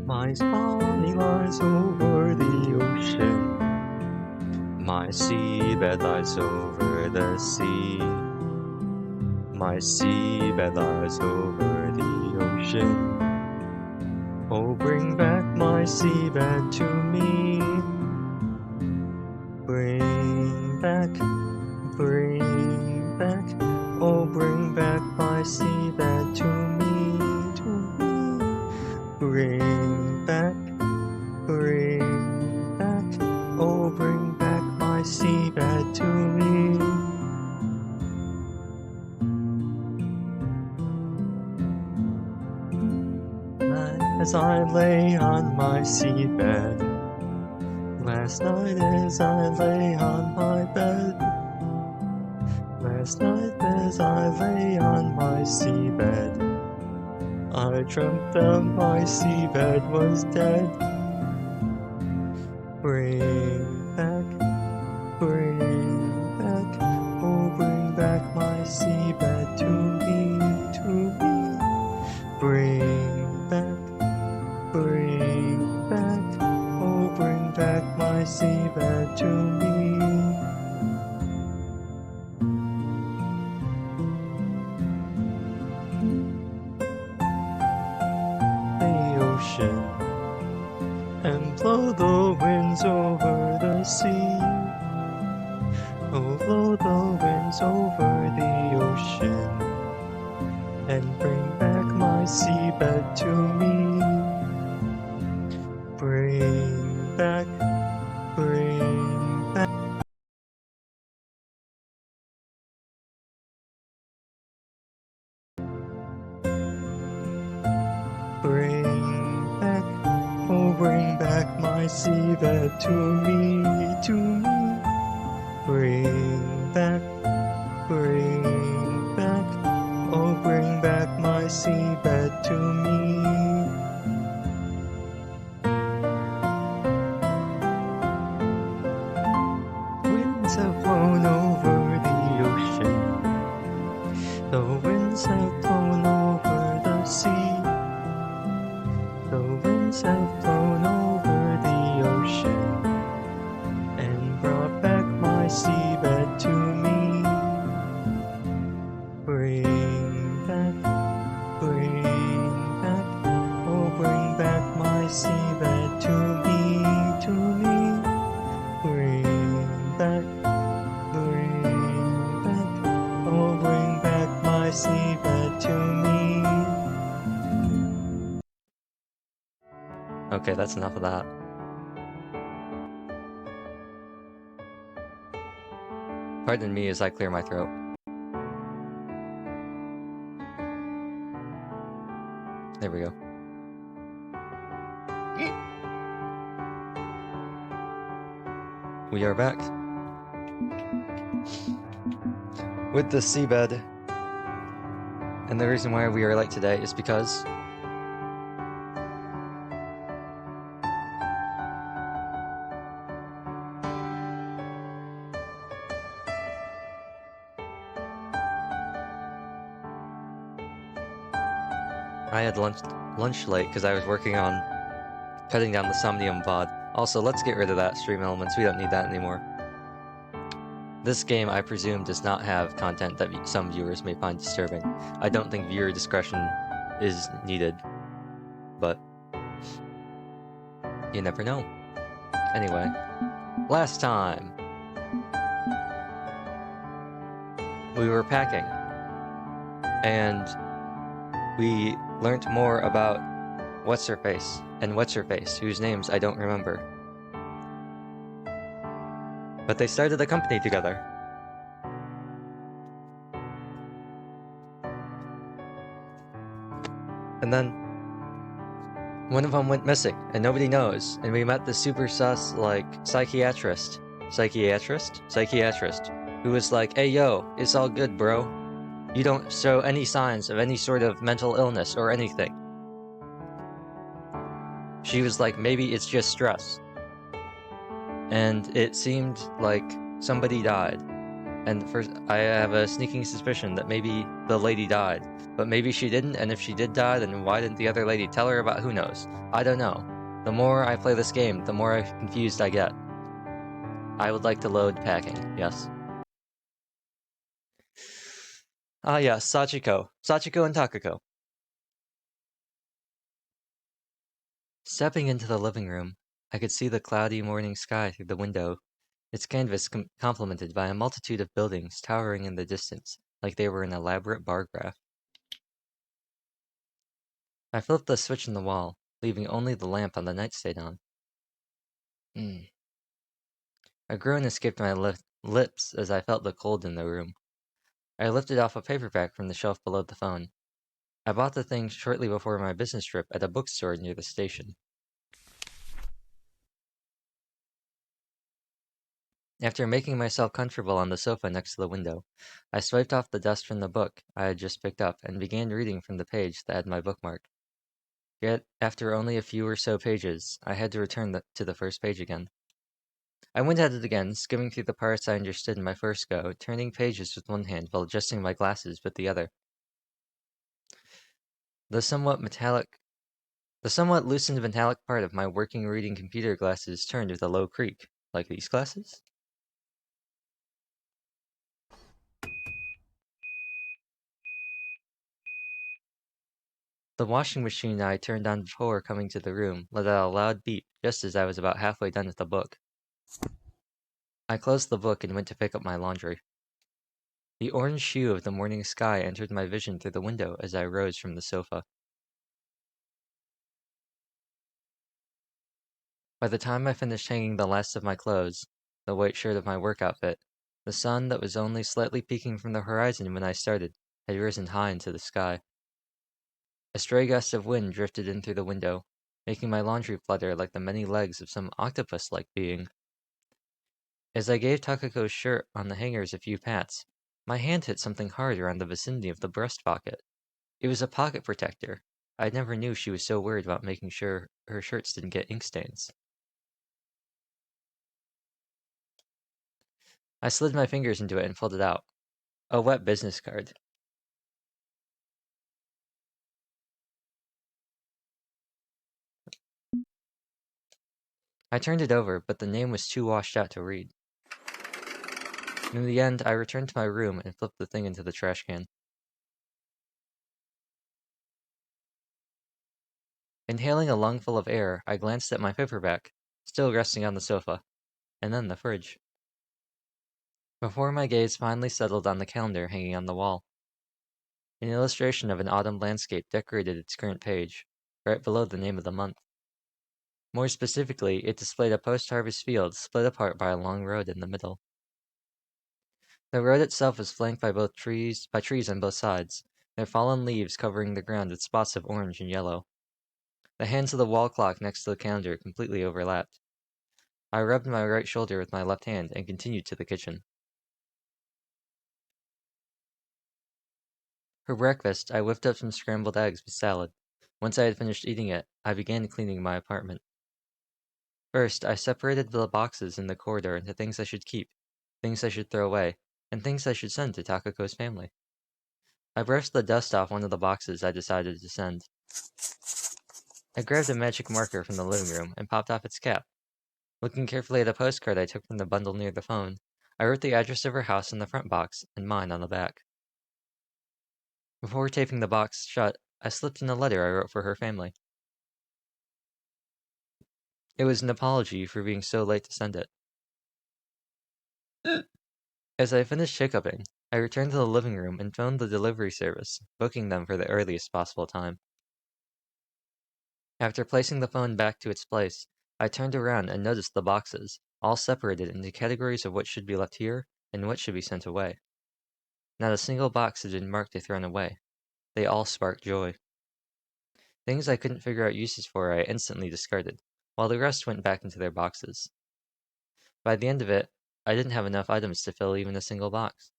My spawning lies over the ocean. My seabed lies over the sea. My seabed lies over the ocean. Oh, bring back my seabed to me. Bring back, oh, bring back my seabed to me, Bring back, oh, bring back my seabed to me. As I lay on my seabed, last night as I lay on my bed, last night as I lay on my seabed, I dreamt that my seabed was dead. Bring back, oh, bring back my seabed to me, Bring back, oh, bring back my seabed to me. The ocean, and blow the winds over the sea. Oh, blow the winds over the ocean, and bring back my seabed to me. Bring back, bring back. Bring back, oh, bring back my seabed to me, Bring back, oh, bring back my seabed to me. Winds have blown over the ocean. The winds have blown over the sea. The winds have blown over the ocean and brought back my seabed to me. Bring back, oh, bring back my seabed to me, Bring back, oh, bring back my seabed to me. Okay, that's enough of that. Pardon me as I clear my throat. There we go. We are back with the seabed, and the reason why we are late today is because I had lunch late because I was working on cutting down the Somnium VOD. Also, let's get rid of that stream elements. We don't need that anymore. This game, I presume, does not have content that some viewers may find disturbing. I don't think viewer discretion is needed, but you never know. Anyway, last time we were packing, and we learned more about What's-Her-Face and What's-Her-Face, whose names I don't remember. But they started a company together. And then one of them went missing, and nobody knows. And we met the super sus, like, psychiatrist, who was like, "Hey yo, it's all good, bro. You don't show any signs of any sort of mental illness or anything." She was like, "Maybe it's just stress." And it seemed like somebody died. And first, I have a sneaking suspicion that maybe the lady died. But maybe she didn't, and if she did die, then why didn't the other lady tell her about? Who knows? I don't know. The more I play this game, the more confused I get. I would like to load packing, yes. Ah yes, Sachiko. Sachiko and Takako. Stepping into the living room, I could see the cloudy morning sky through the window, its canvas complemented by a multitude of buildings towering in the distance, like they were an elaborate bar graph. I flipped the switch in the wall, leaving only the lamp on the nightstand on. A groan escaped my lips as I felt the cold in the room. I lifted off a paperback from the shelf below the phone. I bought the thing shortly before my business trip at a bookstore near the station. After making myself comfortable on the sofa next to the window, I swiped off the dust from the book I had just picked up and began reading from the page that had my bookmark. Yet, after only a few or so pages, I had to return to the first page again. I went at it again, skimming through the parts I understood in my first go, turning pages with one hand while adjusting my glasses with the other. The somewhat loosened metallic part of my working reading computer glasses turned with a low creak. Like these glasses? The washing machine I turned on before coming to the room let out a loud beep just as I was about halfway done with the book. I closed the book and went to pick up my laundry. The orange hue of the morning sky entered my vision through the window as I rose from the sofa. By the time I finished hanging the last of my clothes, the white shirt of my work outfit, the sun that was only slightly peeking from the horizon when I started had risen high into the sky. A stray gust of wind drifted in through the window, making my laundry flutter like the many legs of some octopus-like being. As I gave Takako's shirt on the hangers a few pats, my hand hit something hard around the vicinity of the breast pocket. It was a pocket protector. I never knew she was so worried about making sure her shirts didn't get ink stains. I slid my fingers into it and pulled it out. A wet business card. I turned it over, but the name was too washed out to read. In the end, I returned to my room and flipped the thing into the trash can. Inhaling a lungful of air, I glanced at my paperback, still resting on the sofa, and then the fridge. Before my gaze finally settled on the calendar hanging on the wall. An illustration of an autumn landscape decorated its current page, right below the name of the month. More specifically, it displayed a post-harvest field split apart by a long road in the middle. The road itself was flanked by trees on both sides, their fallen leaves covering the ground with spots of orange and yellow. The hands of the wall clock next to the calendar completely overlapped. I rubbed my right shoulder with my left hand and continued to the kitchen. For breakfast, I whipped up some scrambled eggs with salad. Once I had finished eating it, I began cleaning my apartment. First, I separated the boxes in the corridor into things I should keep, things I should throw away, and things I should send to Takako's family. I brushed the dust off one of the boxes I decided to send. I grabbed a magic marker from the living room and popped off its cap. Looking carefully at a postcard I took from the bundle near the phone, I wrote the address of her house in the front box and mine on the back. Before taping the box shut, I slipped in a letter I wrote for her family. It was an apology for being so late to send it. As I finished hiccuping, I returned to the living room and phoned the delivery service, booking them for the earliest possible time. After placing the phone back to its place, I turned around and noticed the boxes, all separated into categories of what should be left here and what should be sent away. Not a single box had been marked to thrown away. They all sparked joy. Things I couldn't figure out uses for I instantly discarded, while the rest went back into their boxes. By the end of it, I didn't have enough items to fill even a single box.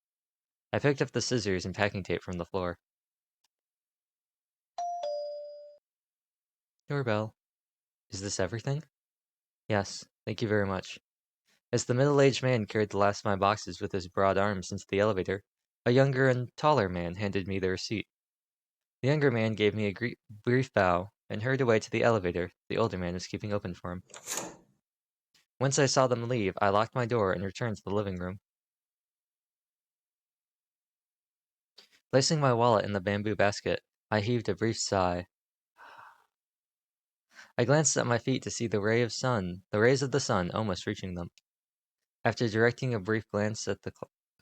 I picked up the scissors and packing tape from the floor. Doorbell. Is this everything? Yes, thank you very much. As the middle-aged man carried the last of my boxes with his broad arms into the elevator, a younger and taller man handed me the receipt. The younger man gave me a brief bow and hurried away to the elevator the older man was keeping open for him. Once I saw them leave, I locked my door and returned to the living room. Placing my wallet in the bamboo basket, I heaved a brief sigh. I glanced at my feet to see the rays of the sun almost reaching them. After directing a brief glance at the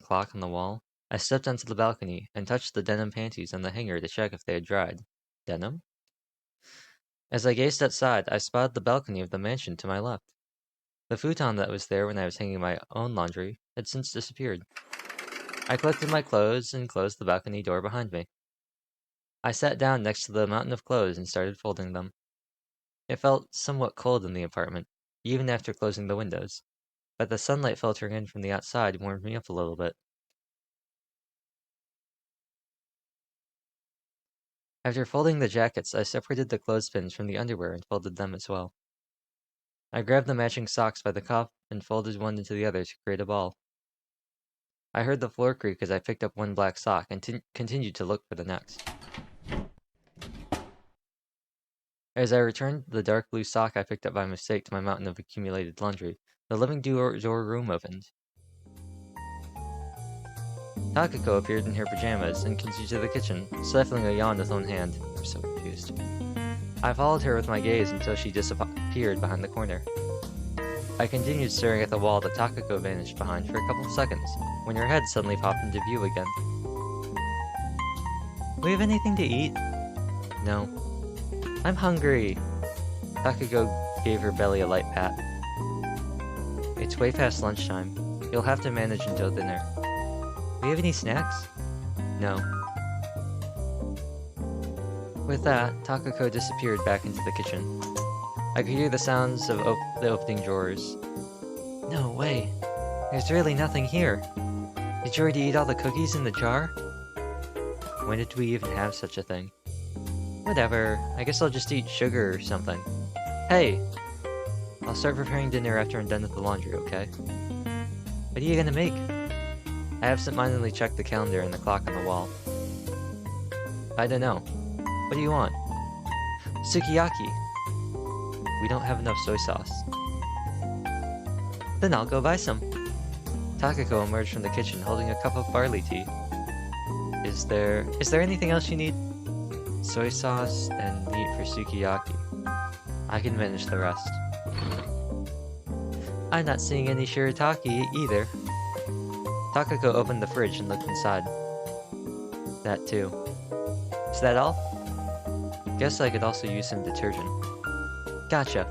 clock on the wall, I stepped onto the balcony and touched the denim panties on the hanger to check if they had dried. Denim? As I gazed outside, I spotted the balcony of the mansion to my left. The futon that was there when I was hanging my own laundry had since disappeared. I collected my clothes and closed the balcony door behind me. I sat down next to the mountain of clothes and started folding them. It felt somewhat cold in the apartment, even after closing the windows, but the sunlight filtering in from the outside warmed me up a little bit. After folding the jackets, I separated the clothespins from the underwear and folded them as well. I grabbed the matching socks by the cuff and folded one into the other to create a ball. I heard the floor creak as I picked up one black sock and continued to look for the next. As I returned the dark blue sock I picked up by mistake to my mountain of accumulated laundry, the living door room opened. Takako appeared in her pajamas and continued to the kitchen, stifling a yawn with one hand. I'm so confused. I followed her with my gaze until she disappeared behind the corner. I continued staring at the wall that Takako vanished behind for a couple of seconds, when her head suddenly popped into view again. "We have anything to eat?" "No." "I'm hungry." Takako gave her belly a light pat. "It's way past lunchtime. You'll have to manage until dinner." "We have any snacks?" "No." With that, Takako disappeared back into the kitchen. I could hear the sounds of the opening drawers. No way. There's really nothing here. Did you already eat all the cookies in the jar? When did we even have such a thing? Whatever. I guess I'll just eat sugar or something. Hey! I'll start preparing dinner after I'm done with the laundry, okay? What are you gonna make? I absentmindedly checked the calendar and the clock on the wall. I don't know. What do you want? Sukiyaki! We don't have enough soy sauce. Then I'll go buy some. Takako emerged from the kitchen holding a cup of barley tea. Is there anything else you need? Soy sauce and meat for sukiyaki. I can manage the rest. I'm not seeing any shirataki either. Takako opened the fridge and looked inside. That too. Is that all? Guess I could also use some detergent. Gotcha.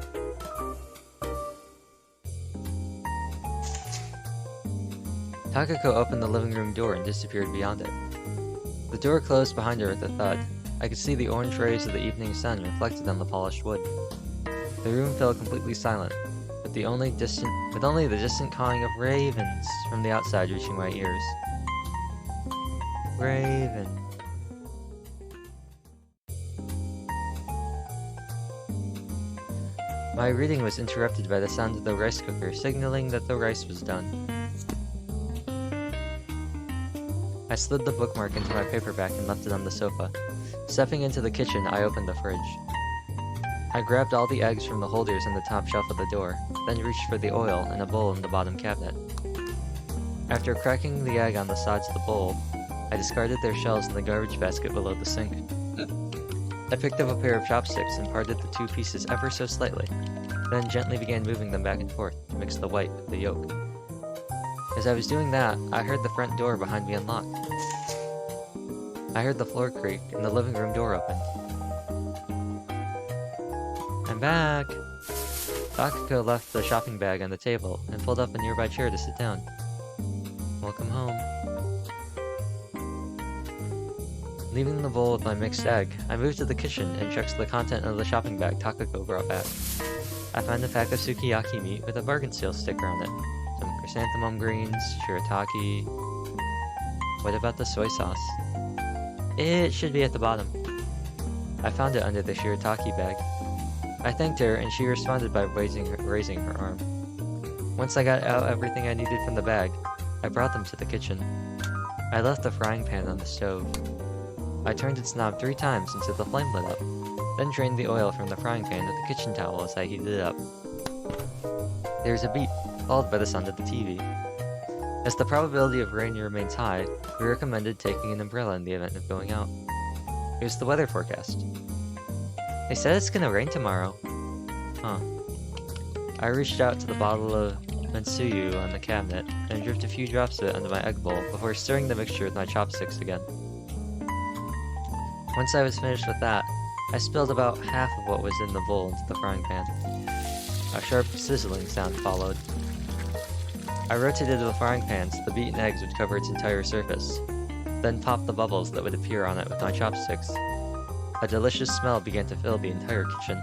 Takako opened the living room door and disappeared beyond it. The door closed behind her with a thud. I could see the orange rays of the evening sun reflected on the polished wood. The room fell completely silent, with only the distant cawing of ravens from the outside reaching my ears. Raven. My reading was interrupted by the sound of the rice cooker signaling that the rice was done. I slid the bookmark into my paperback and left it on the sofa. Stepping into the kitchen, I opened the fridge. I grabbed all the eggs from the holders on the top shelf of the door, then reached for the oil in a bowl in the bottom cabinet. After cracking the egg on the sides of the bowl, I discarded their shells in the garbage basket below the sink. I picked up a pair of chopsticks and parted the two pieces ever so slightly, then gently began moving them back and forth to mix the white with the yolk. As I was doing that, I heard the front door behind me unlock. I heard the floor creak and the living room door opened. I'm back! Takako left the shopping bag on the table and pulled up a nearby chair to sit down. Welcome home. Leaving the bowl with my mixed egg, I moved to the kitchen and checked the content of the shopping bag Takako brought back. I found a pack of sukiyaki meat with a bargain sale sticker on it, some chrysanthemum greens, shirataki. What about the soy sauce? It should be at the bottom. I found it under the shirataki bag. I thanked her and she responded by raising her arm. Once I got out everything I needed from the bag, I brought them to the kitchen. I left the frying pan on the stove. I turned its knob 3 times until the flame lit up, then drained the oil from the frying pan with a kitchen towel as I heated it up. There was a beep, followed by the sound of the TV. As the probability of rain remains high, we recommended taking an umbrella in the event of going out. It was the weather forecast. They said it's gonna rain tomorrow. Huh. I reached out to the bottle of Mensuyu on the cabinet and dripped a few drops of it onto my egg bowl before stirring the mixture with my chopsticks again. Once I was finished with that, I spilled about half of what was in the bowl into the frying pan. A sharp sizzling sound followed. I rotated the frying pan so the beaten eggs would cover its entire surface, then popped the bubbles that would appear on it with my chopsticks. A delicious smell began to fill the entire kitchen.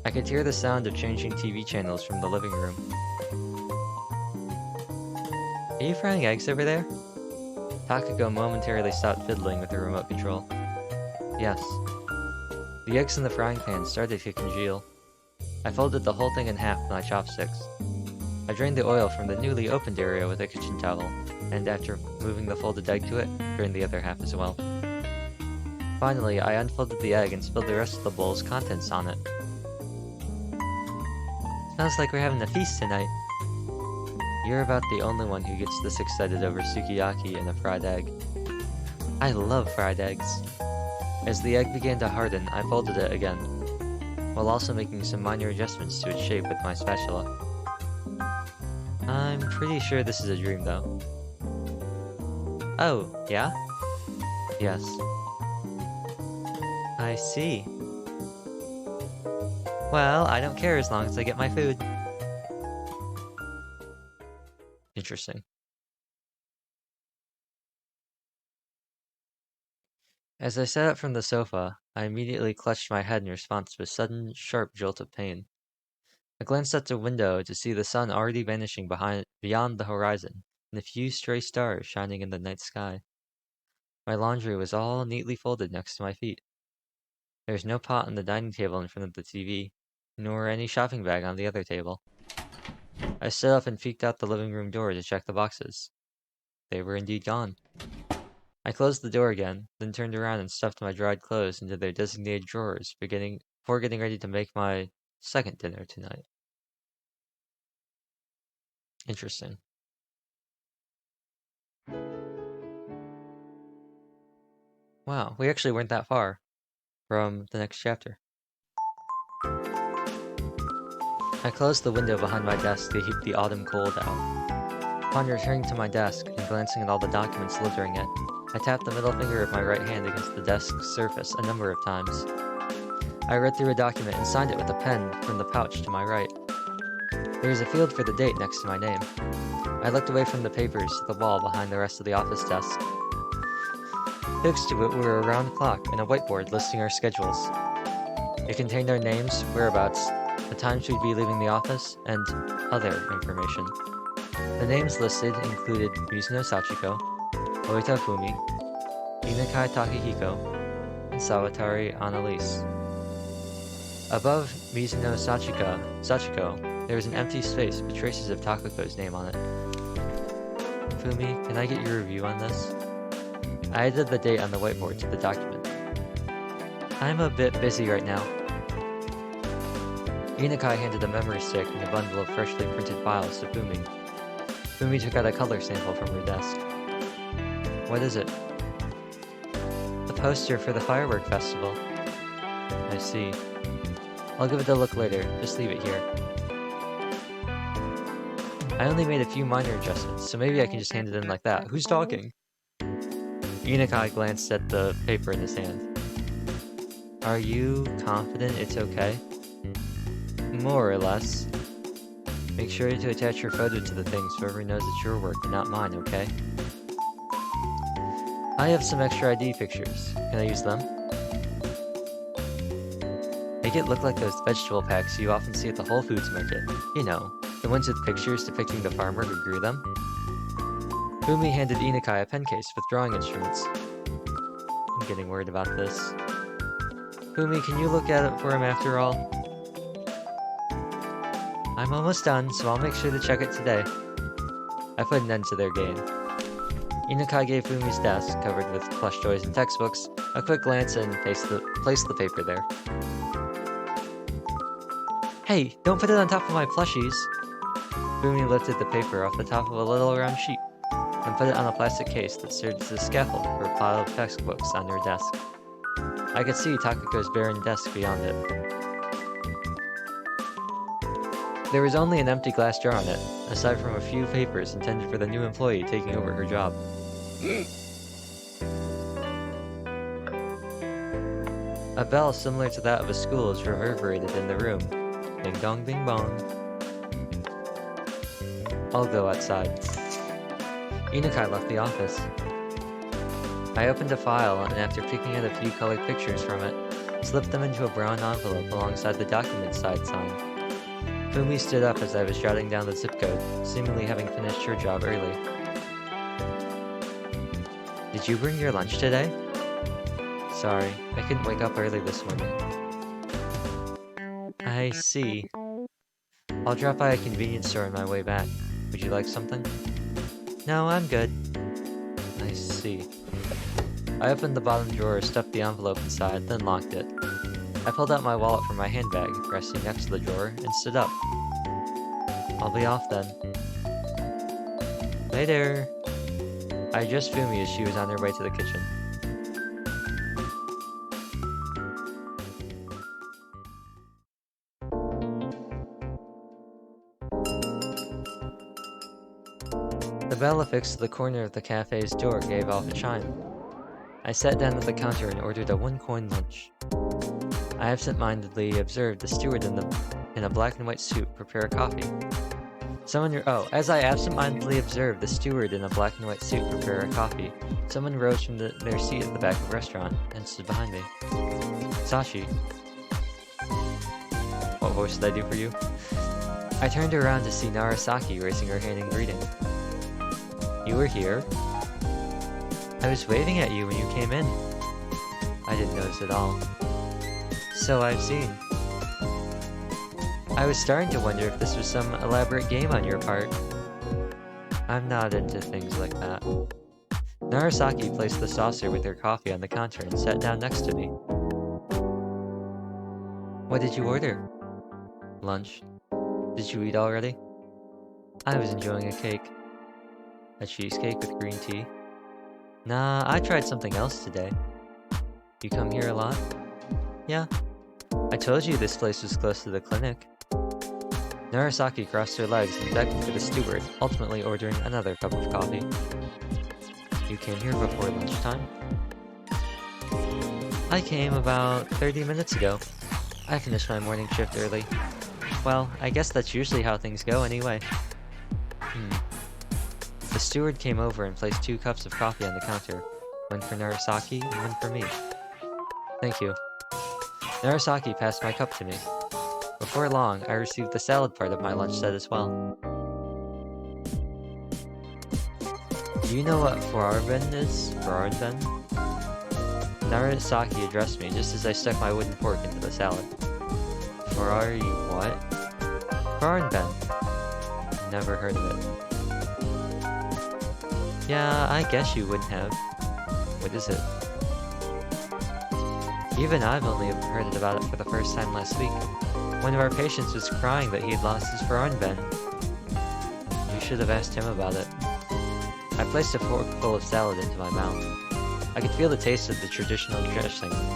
I could hear the sound of changing TV channels from the living room. Are you frying eggs over there? Takako momentarily stopped fiddling with the remote control. Yes. The eggs in the frying pan started to congeal. I folded the whole thing in half with my chopsticks. I drained the oil from the newly opened area with a kitchen towel, and after moving the folded egg to it, drained the other half as well. Finally, I unfolded the egg and spilled the rest of the bowl's contents on it. Smells like we're having a feast tonight. You're about the only one who gets this excited over sukiyaki and a fried egg. I love fried eggs. As the egg began to harden, I folded it again, while also making some minor adjustments to its shape with my spatula. I'm pretty sure this is a dream, though. Oh, yeah? Yes. I see. Well, I don't care as long as I get my food. Interesting. As I sat up from the sofa, I immediately clutched my head in response to a sudden, sharp jolt of pain. I glanced out the window to see the sun already vanishing beyond the horizon, and a few stray stars shining in the night sky. My laundry was all neatly folded next to my feet. There was no pot on the dining table in front of the TV, nor any shopping bag on the other table. I stood up and peeked out the living room door to check the boxes. They were indeed gone. I closed the door again, then turned around and stuffed my dried clothes into their designated drawers before getting ready to make my second dinner tonight. Interesting. Wow, we actually weren't that far from the next chapter. I closed the window behind my desk to keep the autumn cold out. Upon returning to my desk and glancing at all the documents littering it, I tapped the middle finger of my right hand against the desk's surface a number of times. I read through a document and signed it with a pen from the pouch to my right. There was a field for the date next to my name. I looked away from the papers to the wall behind the rest of the office desk. Fixed to it were a round clock and a whiteboard listing our schedules. It contained our names, whereabouts, the times we'd be leaving the office, and other information. The names listed included Mizuno Sachiko, Oita Fumi, Inakai Takahiko, and Sawatari Annalise. Above Mizuno Sachiko, there was an empty space with traces of Takako's name on it. Fumi, can I get your review on this? I added the date on the whiteboard to the document. I'm a bit busy right now. Inakai handed a memory stick and a bundle of freshly printed files to Fumi. Fumi took out a color sample from her desk. What is it? The poster for the firework festival. I see. I'll give it a look later, just leave it here. I only made a few minor adjustments, so maybe I can just hand it in like that. Who's talking? Inakai glanced at the paper in his hand. Are you confident it's okay? More or less. Make sure to attach your photo to the thing so everyone knows it's your work and not mine, okay? I have some extra ID pictures. Can I use them? Make it look like those vegetable packs you often see at the Whole Foods market. You know, the ones with pictures depicting the farmer who grew them. Fumi handed Inakai a pen case with drawing instruments. I'm getting worried about this. Fumi, can you look at it for him after all? I'm almost done, so I'll make sure to check it today. I put an end to their game. Inukai gave Fumi's desk, covered with plush toys and textbooks, a quick glance and placed the paper there. Hey, don't put it on top of my plushies! Fumi lifted the paper off the top of a little round sheet, and put it on a plastic case that served as a scaffold for a pile of textbooks on her desk. I could see Takako's barren desk beyond it. There was only an empty glass jar on it, aside from a few papers intended for the new employee taking over her job. A bell similar to that of a school is reverberated in the room. Ding dong ding bong. I'll go outside. Inukai left the office. I opened a file and after picking out a few colored pictures from it, slipped them into a brown envelope alongside the document side sign. Fumi stood up as I was jotting down the zip code, seemingly having finished her job early. Did you bring your lunch today? Sorry, I couldn't wake up early this morning. I see. I'll drop by a convenience store on my way back. Would you like something? No, I'm good. I see. I opened the bottom drawer, stuffed the envelope inside, then locked it. I pulled out my wallet from my handbag, resting next to the drawer, and stood up. I'll be off then. Later! I addressed Fumi as she was on her way to the kitchen. The bell affixed to the corner of the cafe's door gave off a chime. I sat down at the counter and ordered a 1-coin lunch. I absent-mindedly observed the steward in a black and white suit prepare a coffee. As I absent-mindedly observed the steward in a black and white suit prepare a coffee, someone rose from their seat at the back of the restaurant and stood behind me. Sashi. What voice did I do for you? I turned around to see Narasaki raising her hand in greeting. You were here? I was waving at you when you came in. I didn't notice at all. So I've seen. I was starting to wonder if this was some elaborate game on your part. I'm not into things like that. Narasaki placed the saucer with her coffee on the counter and sat down next to me. What did you order? Lunch. Did you eat already? I was enjoying a cake. A cheesecake with green tea? Nah, I tried something else today. You come here a lot? Yeah. I told you this place was close to the clinic. Narasaki crossed her legs and beckoned for the steward, ultimately ordering another cup of coffee. You came here before lunchtime? I came about 30 minutes ago. I finished my morning shift early. Well, I guess that's usually how things go anyway. The steward came over and placed 2 cups of coffee on the counter, one for Narasaki and one for me. Thank you. Narasaki passed my cup to me. Before long, I received the salad part of my lunch set as well. Do you know what Furarben is? Furarben? Narasaki addressed me just as I stuck my wooden fork into the salad. What? Furarben. Never heard of it. Yeah, I guess you wouldn't have. What is it? Even I've only heard about it for the first time last week. One of our patients was crying that he had lost his Furarben. You should have asked him about it. I placed a fork full of salad into my mouth. I could feel the taste of the traditional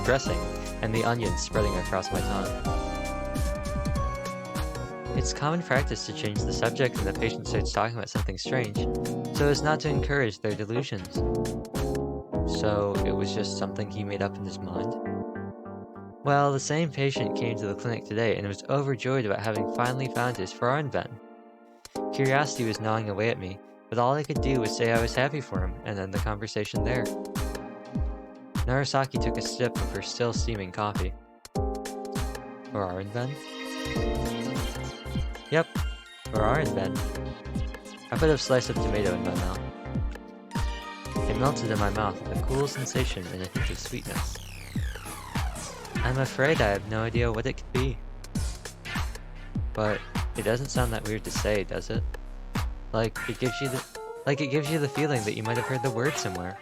dressing and the onions spreading across my tongue. It's common practice to change the subject when the patient starts talking about something strange, so as not to encourage their delusions. So, it was just something he made up in his mind? Well, the same patient came to the clinic today and was overjoyed about having finally found his Furarben. Curiosity was gnawing away at me, but all I could do was say I was happy for him and end the conversation there. Narasaki took a sip of her still steaming coffee. Furarben? Yep, Furarben. I put a slice of tomato in my mouth. It melted in my mouth with a cool sensation and a hint of sweetness. I'm afraid I have no idea what it could be. But It doesn't sound that weird to say, does it? Like it gives you the feeling that you might have heard the word somewhere.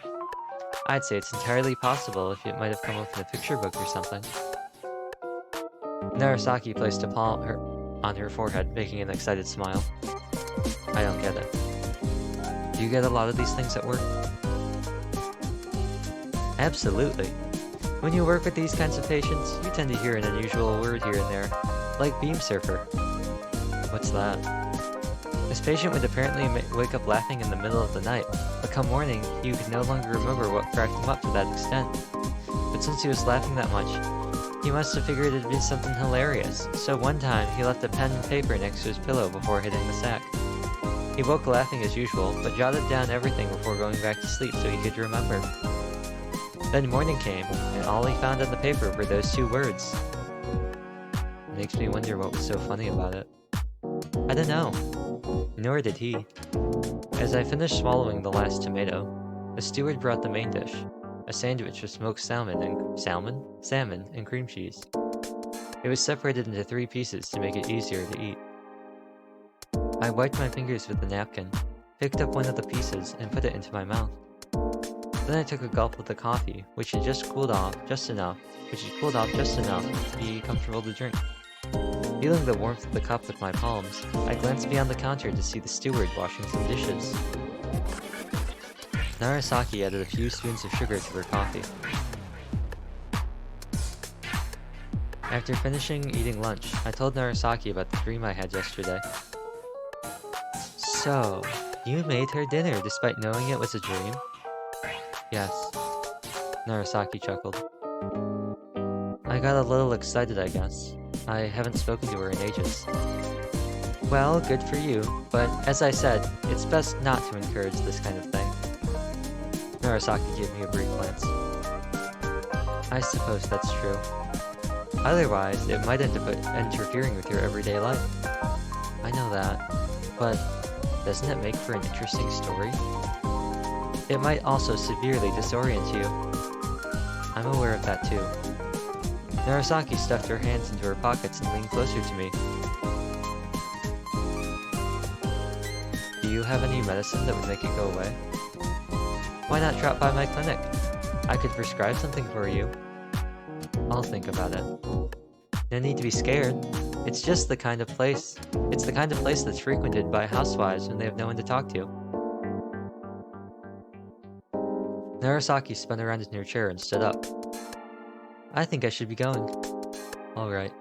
I'd say it's entirely possible if it might have come up in a picture book or something. Narasaki placed a palm on her forehead, making an excited smile. I don't get it. Do you get a lot of these things at work? Absolutely. When you work with these kinds of patients, you tend to hear an unusual word here and there, like beam surfer. What's that? This patient would apparently wake up laughing in the middle of the night, but come morning, he could no longer remember what cracked him up to that extent. But since he was laughing that much, he must have figured it'd be something hilarious, so one time he left a pen and paper next to his pillow before hitting the sack. He woke laughing as usual, but jotted down everything before going back to sleep so he could remember. Then morning came, and all he found on the paper were those two words. It makes me wonder what was so funny about it. I don't know. Nor did he. As I finished swallowing the last tomato, the steward brought the main dish, a sandwich with smoked salmon and cream cheese. It was separated into 3 pieces to make it easier to eat. I wiped my fingers with a napkin, picked up one of the pieces, and put it into my mouth. Then I took a gulp of the coffee, which had cooled off just enough to be comfortable to drink. Feeling the warmth of the cup with my palms, I glanced beyond the counter to see the steward washing some dishes. Narasaki added a few spoons of sugar to her coffee. After finishing eating lunch, I told Narasaki about the dream I had yesterday. So, you made her dinner despite knowing it was a dream? Yes. Narasaki chuckled. I got a little excited, I guess. I haven't spoken to her in ages. Well, good for you, but as I said, it's best not to encourage this kind of thing. Narasaki gave me a brief glance. I suppose that's true. Otherwise, it might end up interfering with your everyday life. I know that, but doesn't it make for an interesting story? It might also severely disorient you. I'm aware of that too. Narasaki stuffed her hands into her pockets and leaned closer to me. Do you have any medicine that would make it go away? Why not drop by my clinic? I could prescribe something for you. I'll think about it. No need to be scared. It's the kind of place that's frequented by housewives when they have no one to talk to. Narasaki spun around in her chair and stood up. I think I should be going. Alright.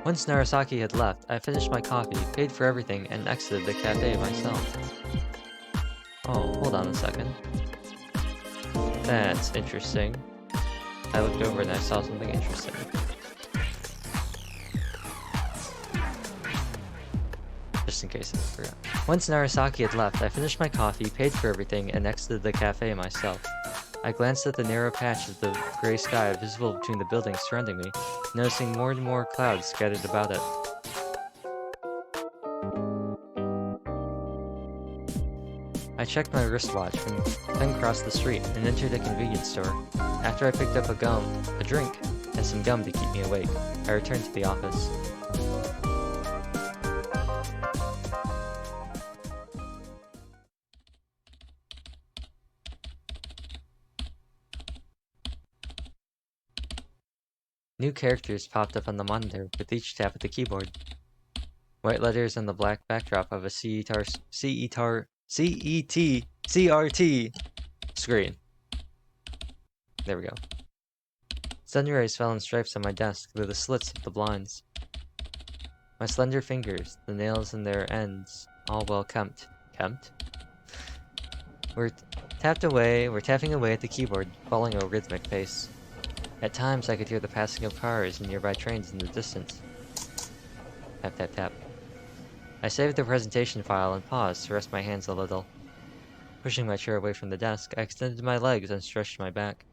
Once Narasaki had left, I finished my coffee, paid for everything, and exited the cafe myself. Oh, hold on a second. That's interesting. I looked over and I saw something interesting. Just in case I forgot. Once Narasaki had left, I finished my coffee, paid for everything, and exited the cafe myself. I glanced at the narrow patch of the gray sky visible between the buildings surrounding me, noticing more and more clouds scattered about it. I checked my wristwatch, then crossed the street and entered a convenience store. After I picked up a drink, and some gum to keep me awake, I returned to the office. New characters popped up on the monitor with each tap of the keyboard. White letters on the black backdrop of a CRT screen. There we go. Sun rays fell in stripes on my desk through the slits of the blinds. My slender fingers, the nails in their ends, all well kempt, were tapping away at the keyboard, following a rhythmic pace. At times, I could hear the passing of cars and nearby trains in the distance. Tap, tap, tap. I saved the presentation file and paused to rest my hands a little. Pushing my chair away from the desk, I extended my legs and stretched my back.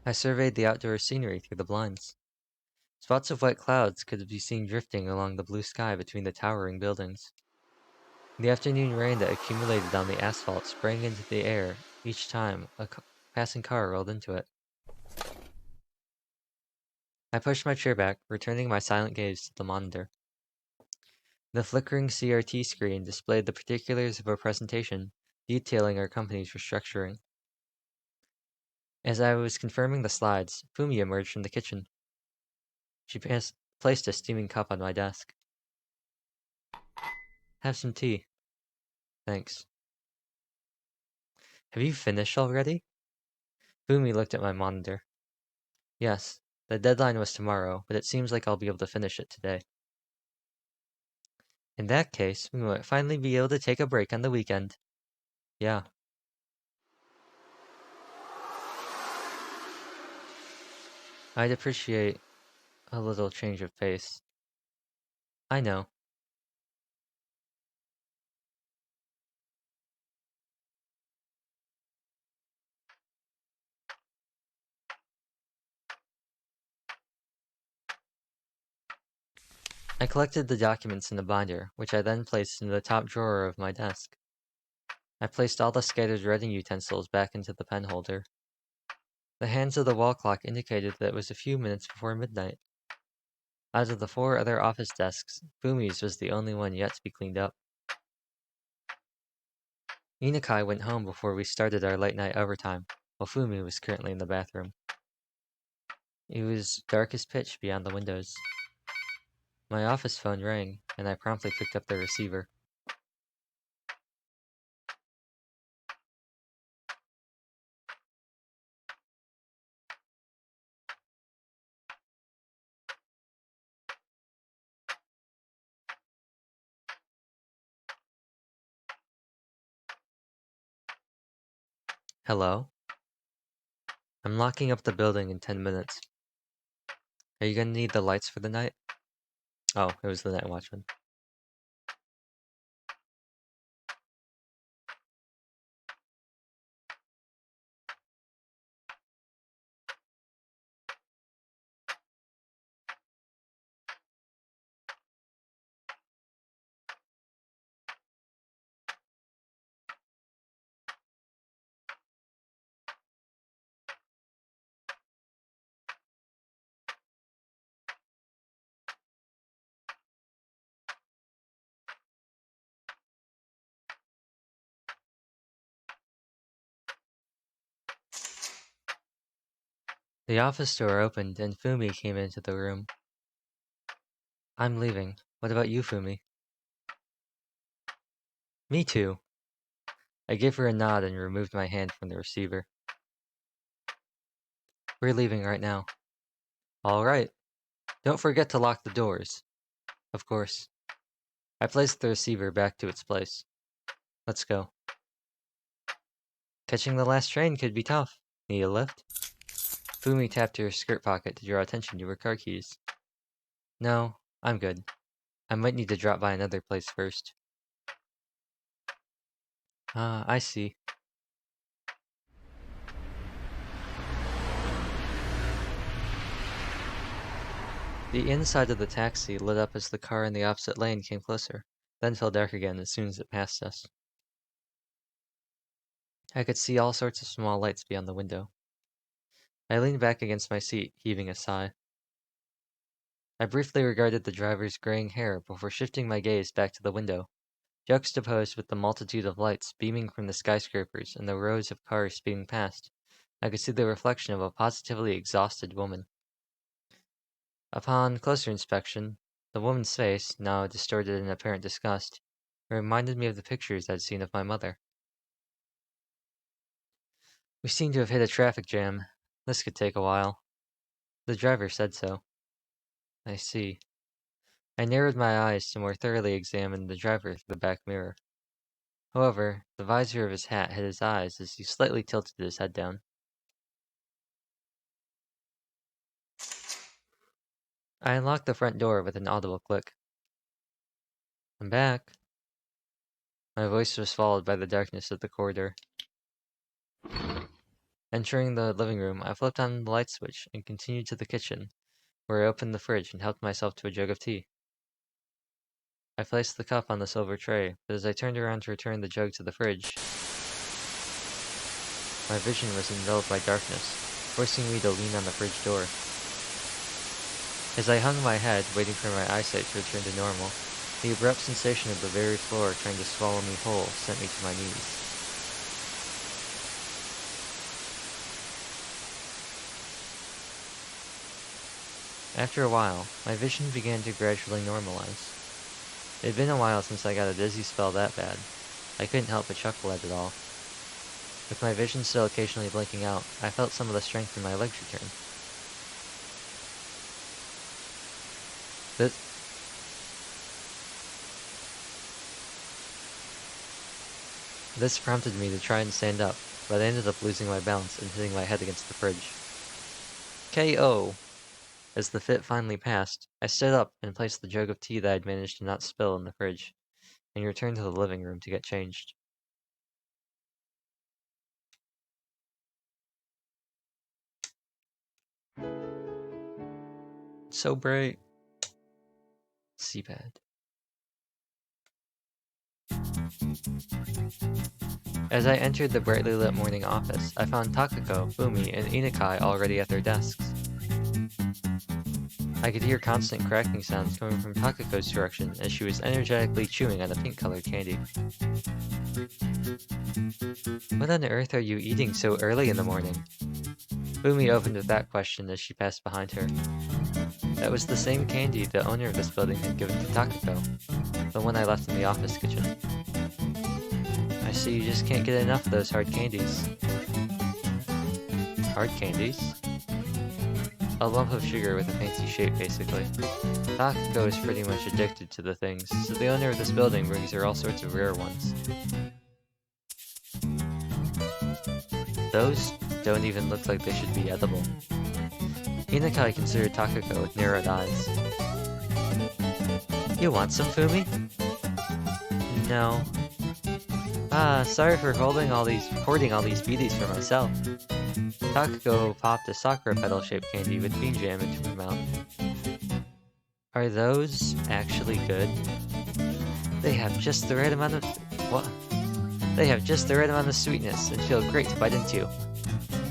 I surveyed the outdoor scenery through the blinds. Spots of white clouds could be seen drifting along the blue sky between the towering buildings. The afternoon rain that accumulated on the asphalt sprang into the air each time a passing car rolled into it. I pushed my chair back, returning my silent gaze to the monitor. The flickering CRT screen displayed the particulars of a presentation detailing our company's restructuring. As I was confirming the slides, Fumi emerged from the kitchen. She placed a steaming cup on my desk. Have some tea. Thanks. Have you finished already? Fumi looked at my monitor. Yes, the deadline was tomorrow, but it seems like I'll be able to finish it today. In that case, we might finally be able to take a break on the weekend. Yeah. I'd appreciate a little change of pace. I know. I collected the documents in a binder, which I then placed in the top drawer of my desk. I placed all the scattered writing utensils back into the pen holder. The hands of the wall clock indicated that it was a few minutes before midnight. Out of the 4 other office desks, Fumi's was the only one yet to be cleaned up. Inakai went home before we started our late night overtime, while Fumi was currently in the bathroom. It was dark as pitch beyond the windows. My office phone rang, and I promptly picked up the receiver. Hello? I'm locking up the building in 10 minutes. Are you gonna need the lights for the night? Oh, it was the night watchman. The office door opened, and Fumi came into the room. I'm leaving. What about you, Fumi? Me too. I gave her a nod and removed my hand from the receiver. We're leaving right now. All right. Don't forget to lock the doors. Of course. I placed the receiver back to its place. Let's go. Catching the last train could be tough. Need a lift? Fumi tapped her skirt pocket to draw attention to her car keys. No, I'm good. I might need to drop by another place first. I see. The inside of the taxi lit up as the car in the opposite lane came closer, then fell dark again as soon as it passed us. I could see all sorts of small lights beyond the window. I leaned back against my seat, heaving a sigh. I briefly regarded the driver's graying hair before shifting my gaze back to the window, juxtaposed with the multitude of lights beaming from the skyscrapers and the rows of cars speeding past. I could see the reflection of a positively exhausted woman. Upon closer inspection, the woman's face, now distorted in apparent disgust, reminded me of the pictures I'd seen of my mother. We seem to have hit a traffic jam. This could take a while. The driver said so. I see. I narrowed my eyes to more thoroughly examine the driver through the back mirror. However, the visor of his hat hid his eyes as he slightly tilted his head down. I unlocked the front door with an audible click. I'm back. My voice was followed by the darkness of the corridor. Entering the living room, I flipped on the light switch and continued to the kitchen, where I opened the fridge and helped myself to a jug of tea. I placed the cup on the silver tray, but as I turned around to return the jug to the fridge, My vision was enveloped by darkness, forcing me to lean on the fridge door. As I hung my head, waiting for my eyesight to return to normal, the abrupt sensation of the very floor trying to swallow me whole sent me to my knees. After a while, my vision began to gradually normalize. It had been a while since I got a dizzy spell that bad. I couldn't help but chuckle at it all. With my vision still occasionally blinking out, I felt some of the strength in my legs return. This prompted me to try and stand up, but I ended up losing my balance and hitting my head against the fridge. KO! As the fit finally passed, I stood up and placed the jug of tea that I'd managed to not spill in the fridge, and returned to the living room to get changed. It's so bright. Seabed. As I entered the brightly lit morning office, I found Takako, Fumi, and Inakai already at their desks. I could hear constant cracking sounds coming from Takako's direction as she was energetically chewing on a pink-colored candy. What on earth are you eating so early in the morning? Fumi opened with that question as she passed behind her. That was the same candy the owner of this building had given to Takako, the one I left in the office kitchen. I see you just can't get enough of those hard candies. Hard candies? A lump of sugar with a fancy shape, basically. Takako is pretty much addicted to the things, so the owner of this building brings her all sorts of rare ones. Those don't even look like they should be edible. Inakai considered Takako with narrowed eyes. You want some, Fumi? No. Sorry for hoarding all these beaties for myself. Takako popped a sakura petal-shaped candy with bean jam into her mouth. Are those actually good? They have just the right amount of... what? They have just the right amount of sweetness and feel great to bite into.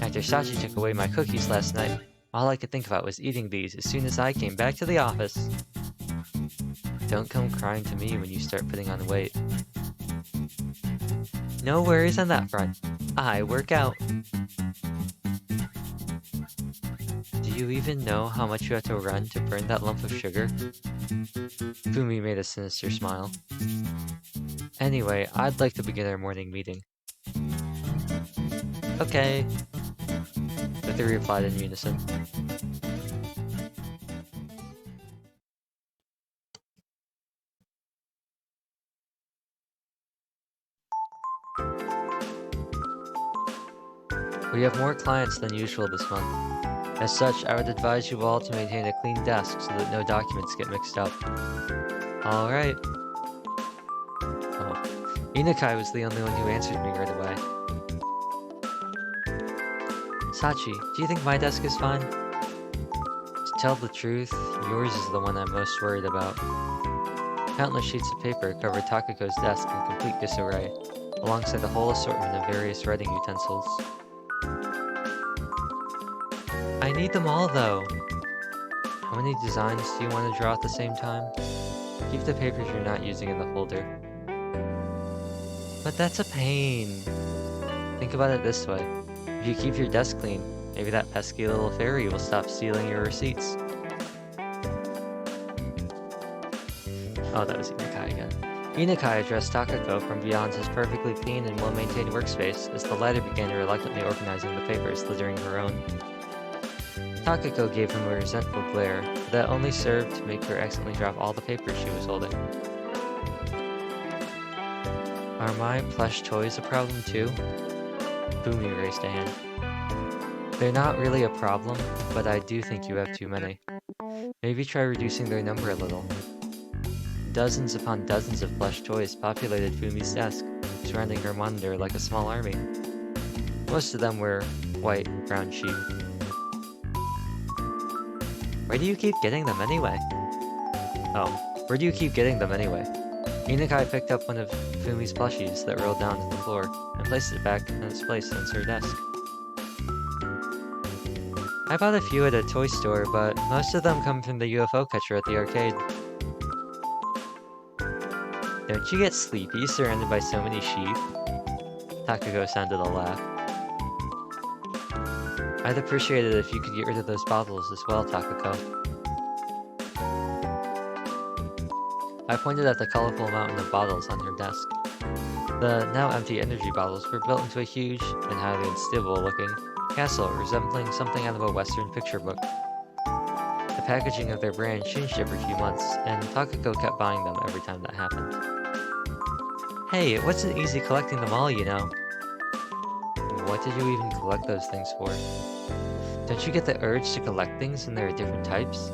After Sachi took away my cookies last night, all I could think about was eating these as soon as I came back to the office. Don't come crying to me when you start putting on weight. No worries on that front. I work out. Do you even know how much you have to run to burn that lump of sugar? Fumi made a sinister smile. Anyway, I'd like to begin our morning meeting. Okay. The three replied in unison. We have more clients than usual this month. As such, I would advise you all to maintain a clean desk so that no documents get mixed up. Alright. Oh. Inakai was the only one who answered me right away. Sachi, do you think my desk is fine? To tell the truth, yours is the one I'm most worried about. Countless sheets of paper cover Takako's desk in complete disarray, alongside a whole assortment of various writing utensils. I need them all, though. How many designs do you want to draw at the same time? Keep the papers you're not using in the folder. But that's a pain. Think about it this way. If you keep your desk clean, maybe that pesky little fairy will stop stealing your receipts. Oh, that was Inakai again. Inakai addressed Takako from beyond his perfectly clean and well-maintained workspace as the latter began reluctantly organizing the papers littering her own. Takako gave him a resentful glare, but that only served to make her accidentally drop all the papers she was holding. Are my plush toys a problem too? Fumi raised a hand. They're not really a problem, but I do think you have too many. Maybe try reducing their number a little. Dozens upon dozens of plush toys populated Fumi's desk, surrounding her monitor like a small army. Most of them were white, brown sheep. Where do you keep getting them anyway? Inakai picked up one of Fumi's plushies that rolled down to the floor and placed it back in its place on her desk. I bought a few at a toy store, but most of them come from the UFO catcher at the arcade. Don't you get sleepy surrounded by so many sheep? Takako sounded a laugh. I'd appreciate it if you could get rid of those bottles as well, Takako. I pointed at the colorful mountain of bottles on her desk. The now empty energy bottles were built into a huge and highly unstable-looking castle resembling something out of a Western picture book. The packaging of their brand changed every few months, and Takako kept buying them every time that happened. Hey, it wasn't easy collecting them all, you know. What did you even collect those things for? Don't you get the urge to collect things when there are different types?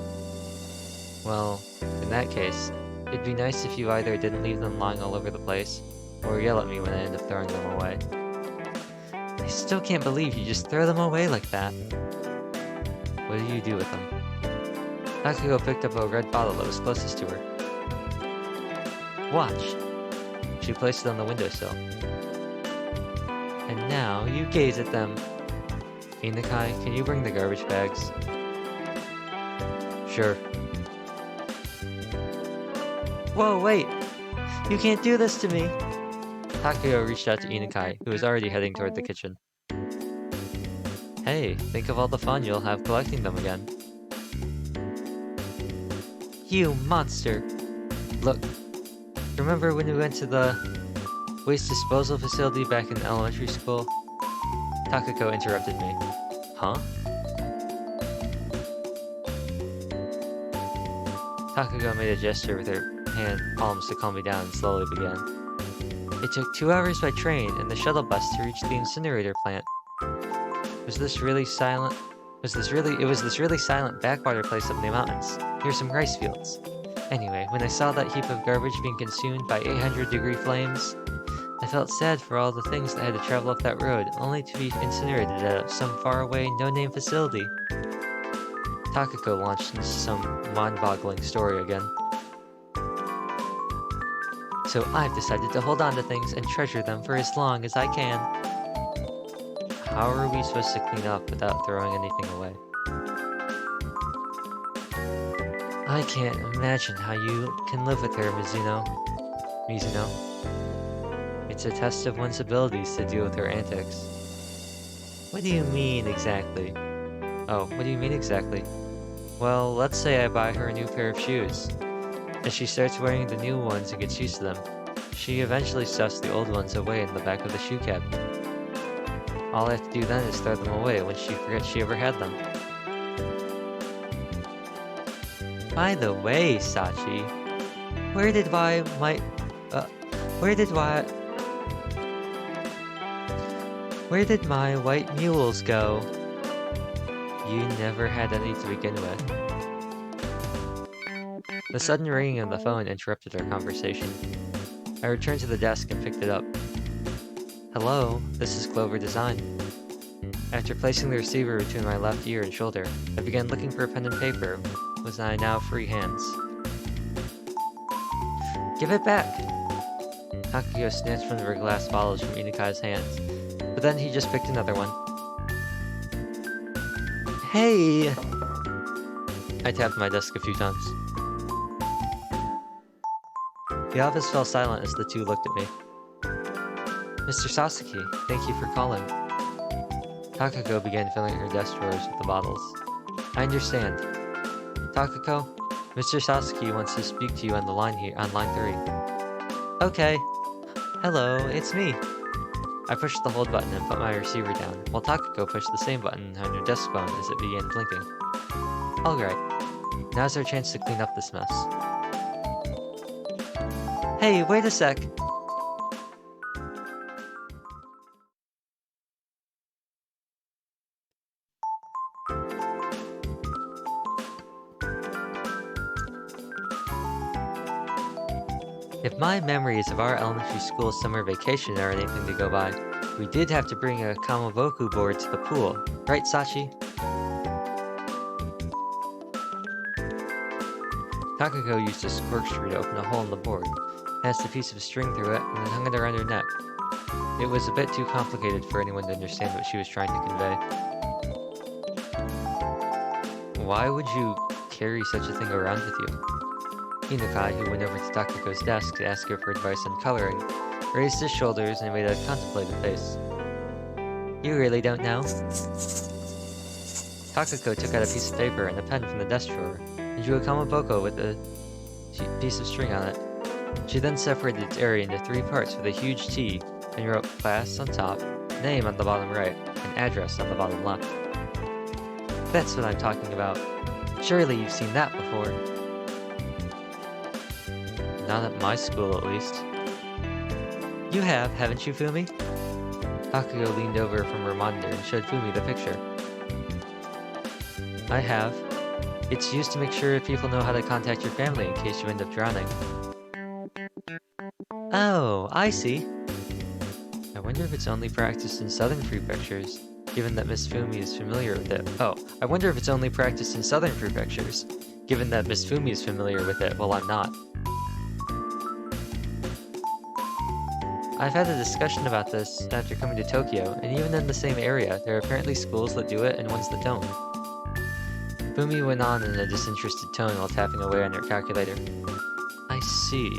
Well, in that case, it'd be nice if you either didn't leave them lying all over the place, or yell at me when I end up throwing them away. I still can't believe you just throw them away like that. What do you do with them? Takako picked up a red bottle that was closest to her. Watch! She placed it on the windowsill. And now, you gaze at them. Inakai, can you bring the garbage bags? Sure. Whoa, wait! You can't do this to me! Takako reached out to Inakai, who was already heading toward the kitchen. Hey, think of all the fun you'll have collecting them again. You monster! Look, remember when we went to the waste disposal facility back in elementary school? Takako interrupted me. Huh? Takako made a gesture with her hand palms to calm me down and slowly began. It took 2 hours by train and the shuttle bus to reach the incinerator plant. It was this really silent backwater place up in the mountains, near some rice fields. Anyway, when I saw that heap of garbage being consumed by 800-degree flames, I felt sad for all the things that had to travel up that road, only to be incinerated at some faraway, no-name facility. Takako launched into some mind-boggling story again. So I've decided to hold on to things and treasure them for as long as I can. How are we supposed to clean up without throwing anything away? I can't imagine how you can live with her, Mizuno. It's a test of one's abilities to deal with her antics. What do you mean exactly? Oh, what do you mean exactly? Well, let's say I buy her a new pair of shoes. As she starts wearing the new ones and gets used to them, she eventually stuffs the old ones away in the back of the shoe cabinet. All I have to do then is throw them away when she forgets she ever had them. By the way, Sachi, where did my white mules go? You never had any to begin with. The sudden ringing of the phone interrupted our conversation. I returned to the desk and picked it up. Hello, this is Clover Design. After placing the receiver between my left ear and shoulder, I began looking for a pen and paper, with my now free hands. Give it back! Takako snatched one of her glass bottles from Inakai's hands, but then he just picked another one. Hey! I tapped my desk a few times. The office fell silent as the two looked at me. Mr. Sasaki, thank you for calling. Takako began filling her desk drawers with the bottles. I understand. Takako, Mr. Sasaki wants to speak to you on the line here, on line 3. Okay. Hello, it's me. I pushed the hold button and put my receiver down, while Takako pushed the same button on her desk phone as it began blinking. Alright. Now's our chance to clean up this mess. Hey, wait a sec! If my memories of our elementary school summer vacation are anything to go by, we did have to bring a Kamaboku board to the pool, right, Sachi? Takako used a corkscrew to open a hole in the board, passed a piece of string through it, and then hung it around her neck. It was a bit too complicated for anyone to understand what she was trying to convey. Why would you carry such a thing around with you? Inukai, who went over to Takako's desk to ask her for advice on coloring, raised his shoulders and made a contemplative face. You really don't know? Takako took out a piece of paper and a pen from the desk drawer, and drew a kamaboko with a piece of string on it. She then separated its area into 3 parts with a huge T, and wrote class on top, name on the bottom right, and address on the bottom left. That's what I'm talking about. Surely you've seen that before. Not at my school, at least. You have, haven't you, Fumi? Takako leaned over from her monitor and showed Fumi the picture. I have. It's used to make sure people know how to contact your family in case you end up drowning. Oh, I see. I wonder if it's only practiced in southern prefectures, given that Miss Fumi is familiar with it. Oh, I wonder if it's only practiced in southern prefectures, given that Miss Fumi is familiar with it while I'm not. I've had a discussion about this after coming to Tokyo, and even in the same area, there are apparently schools that do it and ones that don't. Fumi went on in a disinterested tone while tapping away on her calculator. I see.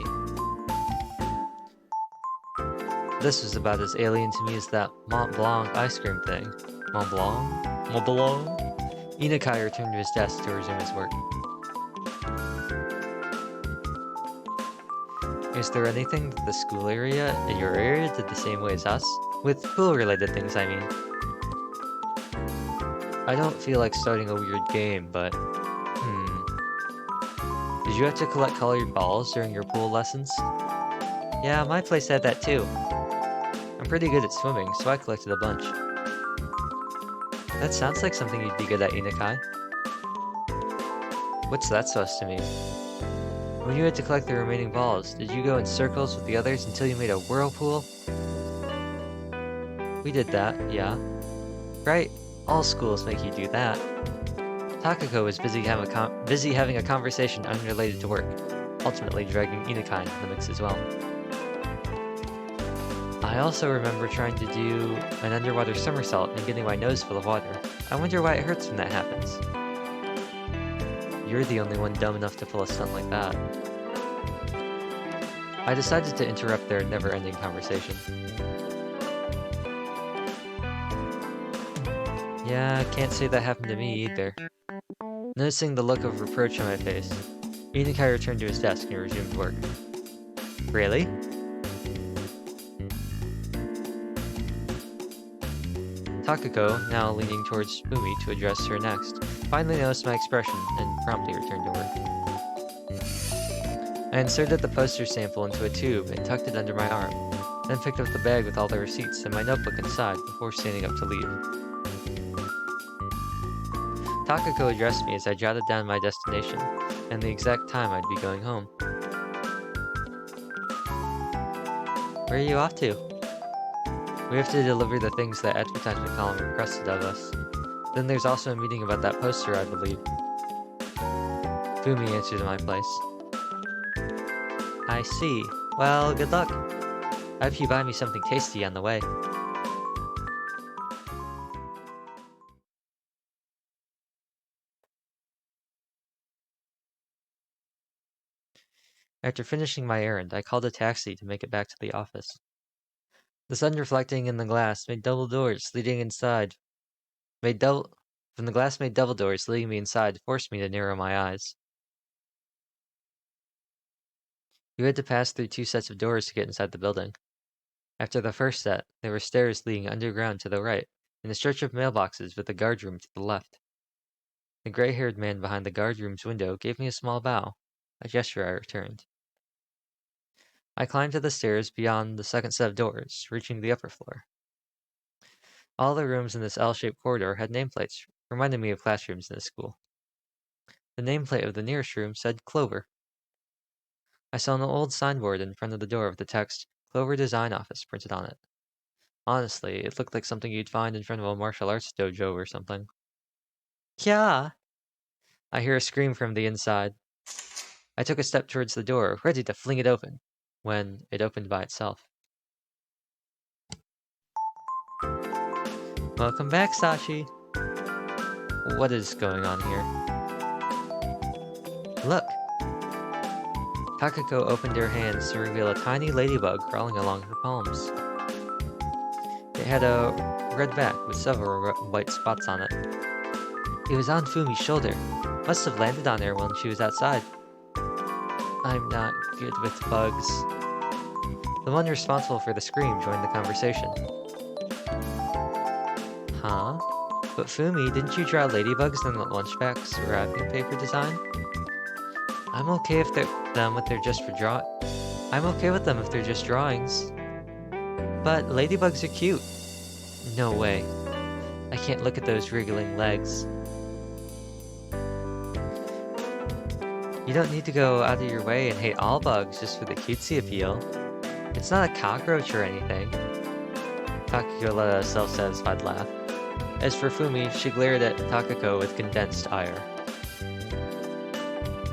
This was about as alien to me as that Mont Blanc ice cream thing. Mont Blanc? Mont Blanc? Inukai returned to his desk to resume his work. Is there anything that the school area in your area did the same way as us? With pool-related things, I mean. I don't feel like starting a weird game, but... Did you have to collect colored balls during your pool lessons? Yeah, my place had that too. I'm pretty good at swimming, so I collected a bunch. That sounds like something you'd be good at, Inukai. What's that supposed to mean? When you had to collect the remaining balls, did you go in circles with the others until you made a whirlpool? We did that, yeah. Right, all schools make you do that. Takako was busy having a conversation unrelated to work, ultimately dragging Inukai into the mix as well. I also remember trying to do an underwater somersault and getting my nose full of water. I wonder why it hurts when that happens. You're the only one dumb enough to pull a stunt like that. I decided to interrupt their never-ending conversation. Yeah, can't say that happened to me either. Noticing the look of reproach on my face, Inukai returned to his desk and resumed work. Really? Takako, now leaning towards Fumi to address her next, finally noticed my expression and promptly returned to work. I inserted the poster sample into a tube and tucked it under my arm, then picked up the bag with all the receipts and my notebook inside before standing up to leave. Takako addressed me as I jotted down my destination and the exact time I'd be going home. Where are you off to? We have to deliver the things that advertisement column requested of us. Then there's also a meeting about that poster, I believe. Fumi answered in my place. I see. Well, good luck. I hope you buy me something tasty on the way. After finishing my errand, I called a taxi to make it back to the office. The sun reflecting in the glass made double doors leading inside. From the glass made double doors leading me inside forced me to narrow my eyes. You had to pass through 2 sets of doors to get inside the building. After the first set, there were stairs leading underground to the right, and a stretch of mailboxes with a guard room to the left. The gray-haired man behind the guard room's window gave me a small bow, a gesture I returned. I climbed to the stairs beyond the second set of doors, reaching the upper floor. All the rooms in this L-shaped corridor had nameplates, reminding me of classrooms in a school. The nameplate of the nearest room said Clover. I saw an old signboard in front of the door with the text, Clover Design Office, printed on it. Honestly, it looked like something you'd find in front of a martial arts dojo or something. Yeah! I hear a scream from the inside. I took a step towards the door, ready to fling it open. when it opened by itself. Welcome back, Sashi! What is going on here? Look! Takako opened her hands to reveal a tiny ladybug crawling along her palms. It had a red back with several white spots on it. It was on Fumi's shoulder. Must have landed on her when she was outside. I'm not good with bugs. The one responsible for the scream joined the conversation. Huh? But Fumi, didn't you draw ladybugs in the lunchbox wrapping paper design? I'm okay if they're just for I'm okay with them if they're just drawings. But ladybugs are cute. No way. I can't look at those wriggling legs. You don't need to go out of your way and hate all bugs just for the cutesy appeal. It's not a cockroach or anything. Takako let a self-satisfied laugh. As for Fumi, she glared at Takako with condensed ire.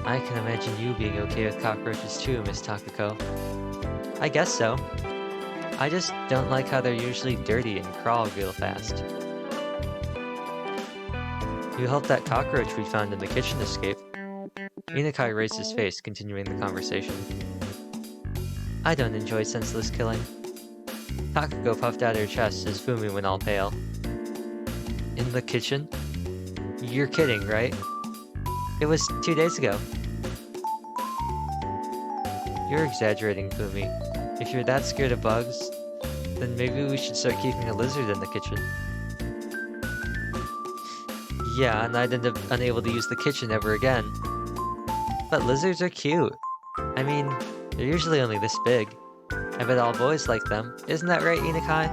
I can imagine you being okay with cockroaches too, Miss Takako. I guess so. I just don't like how they're usually dirty and crawl real fast. You helped that cockroach we found in the kitchen escape. Inukai raised his face, continuing the conversation. I don't enjoy senseless killing. Takako puffed out her chest as Fumi went all pale. In the kitchen? You're kidding, right? It was 2 days ago. You're exaggerating, Fumi. If you're that scared of bugs, then maybe we should start keeping a lizard in the kitchen. Yeah, and I'd end up unable to use the kitchen ever again. But lizards are cute. I mean, they're usually only this big. I bet all boys like them. Isn't that right, Inukai?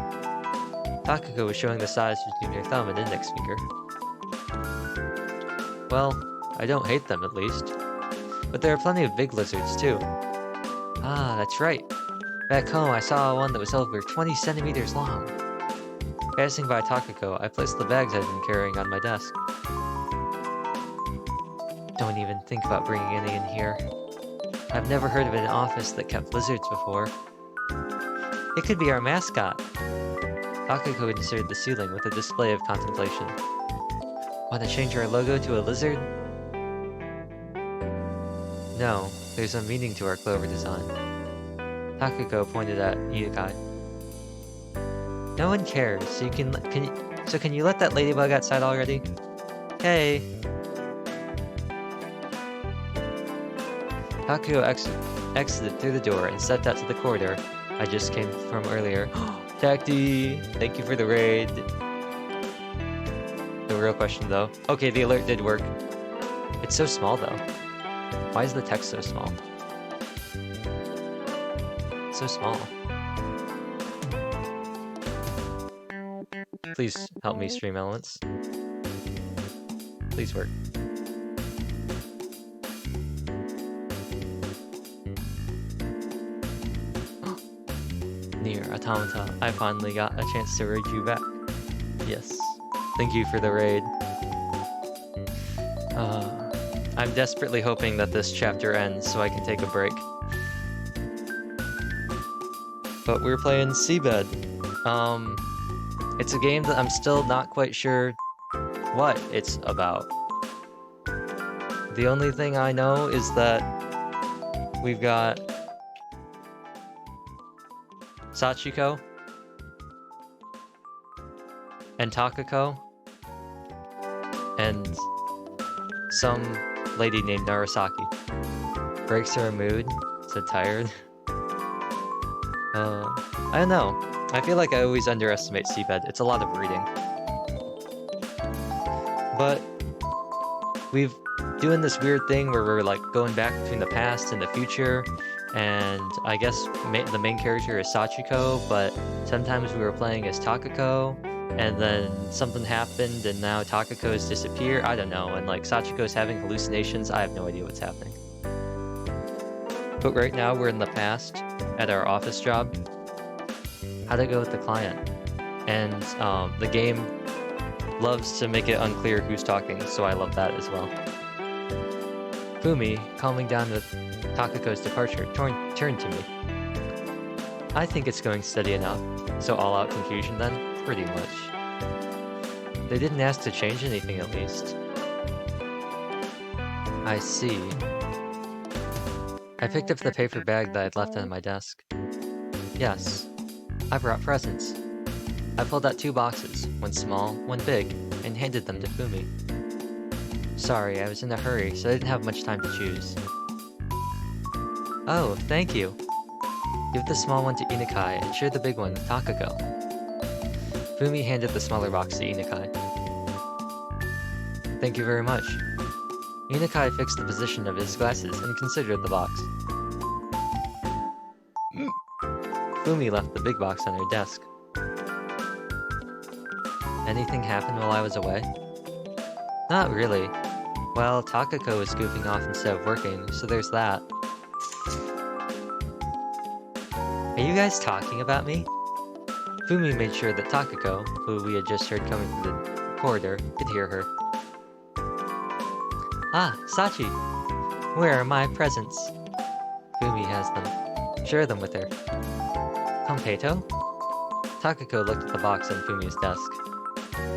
Takako was showing the size between her thumb and index finger. Well, I don't hate them at least. But there are plenty of big lizards too. Ah, that's right. Back home I saw one that was over 20 centimeters long. Passing by Takako, I placed the bags I'd been carrying on my desk. Don't even think about bringing any in here. I've never heard of an office that kept lizards before. It could be our mascot. Takako inserted the ceiling with a display of contemplation. Want to change our logo to a lizard? No, there's a meaning to our clover design. Takako pointed at Inukai. No one cares, so can you let that ladybug outside already? Hey! Takako exited through the door and stepped out to the corridor I just came from earlier. Tacti! Thank you for the raid. The real question though. Okay, the alert did work. It's so small though. Why is the text so small? So small. Please help me, Stream Elements. Please work. Nier Automata, I finally got a chance to raid you back. Yes. Thank you for the raid. I'm desperately hoping that this chapter ends so I can take a break. But we're playing Seabed. It's a game that I'm still not quite sure what it's about. The only thing I know is that we've got Sachiko and Takako and some lady named Narasaki. Breaks her mood, so tired. I don't know. I feel like I always underestimate Seabed. It's a lot of reading. But we've doing this weird thing where we're like going back between the past and the future, and I guess the main character is Sachiko, but sometimes we were playing as Takako, and then something happened and now Takako's disappear. I don't know, and like Sachiko's having hallucinations. I have no idea what's happening. But right now we're in the past at our office job. How'd it go with the client? And the game loves to make it unclear who's talking, so I love that as well. Fumi, calming down with Takako's departure, turned to me. I think it's going steady enough. So all-out confusion then? Pretty much. They didn't ask to change anything at least. I see. I picked up the paper bag that I'd left on my desk. Yes, I brought presents. I pulled out 2 boxes, one small, one big, and handed them to Fumi. Sorry, I was in a hurry, so I didn't have much time to choose. Oh, thank you. Give the small one to Inukai and share the big one with Takako. Fumi handed the smaller box to Inukai. Thank you very much. Inukai fixed the position of his glasses and considered the box. Fumi left the big box on her desk. Anything happened while I was away? Not really. Well, Takako was goofing off instead of working, so there's that. Are you guys talking about me? Fumi made sure that Takako, who we had just heard coming through the corridor, could hear her. Ah, Sachi! Where are my presents? Fumi has them. Share them with her. Konpeito? Takako looked at the box on Fumi's desk.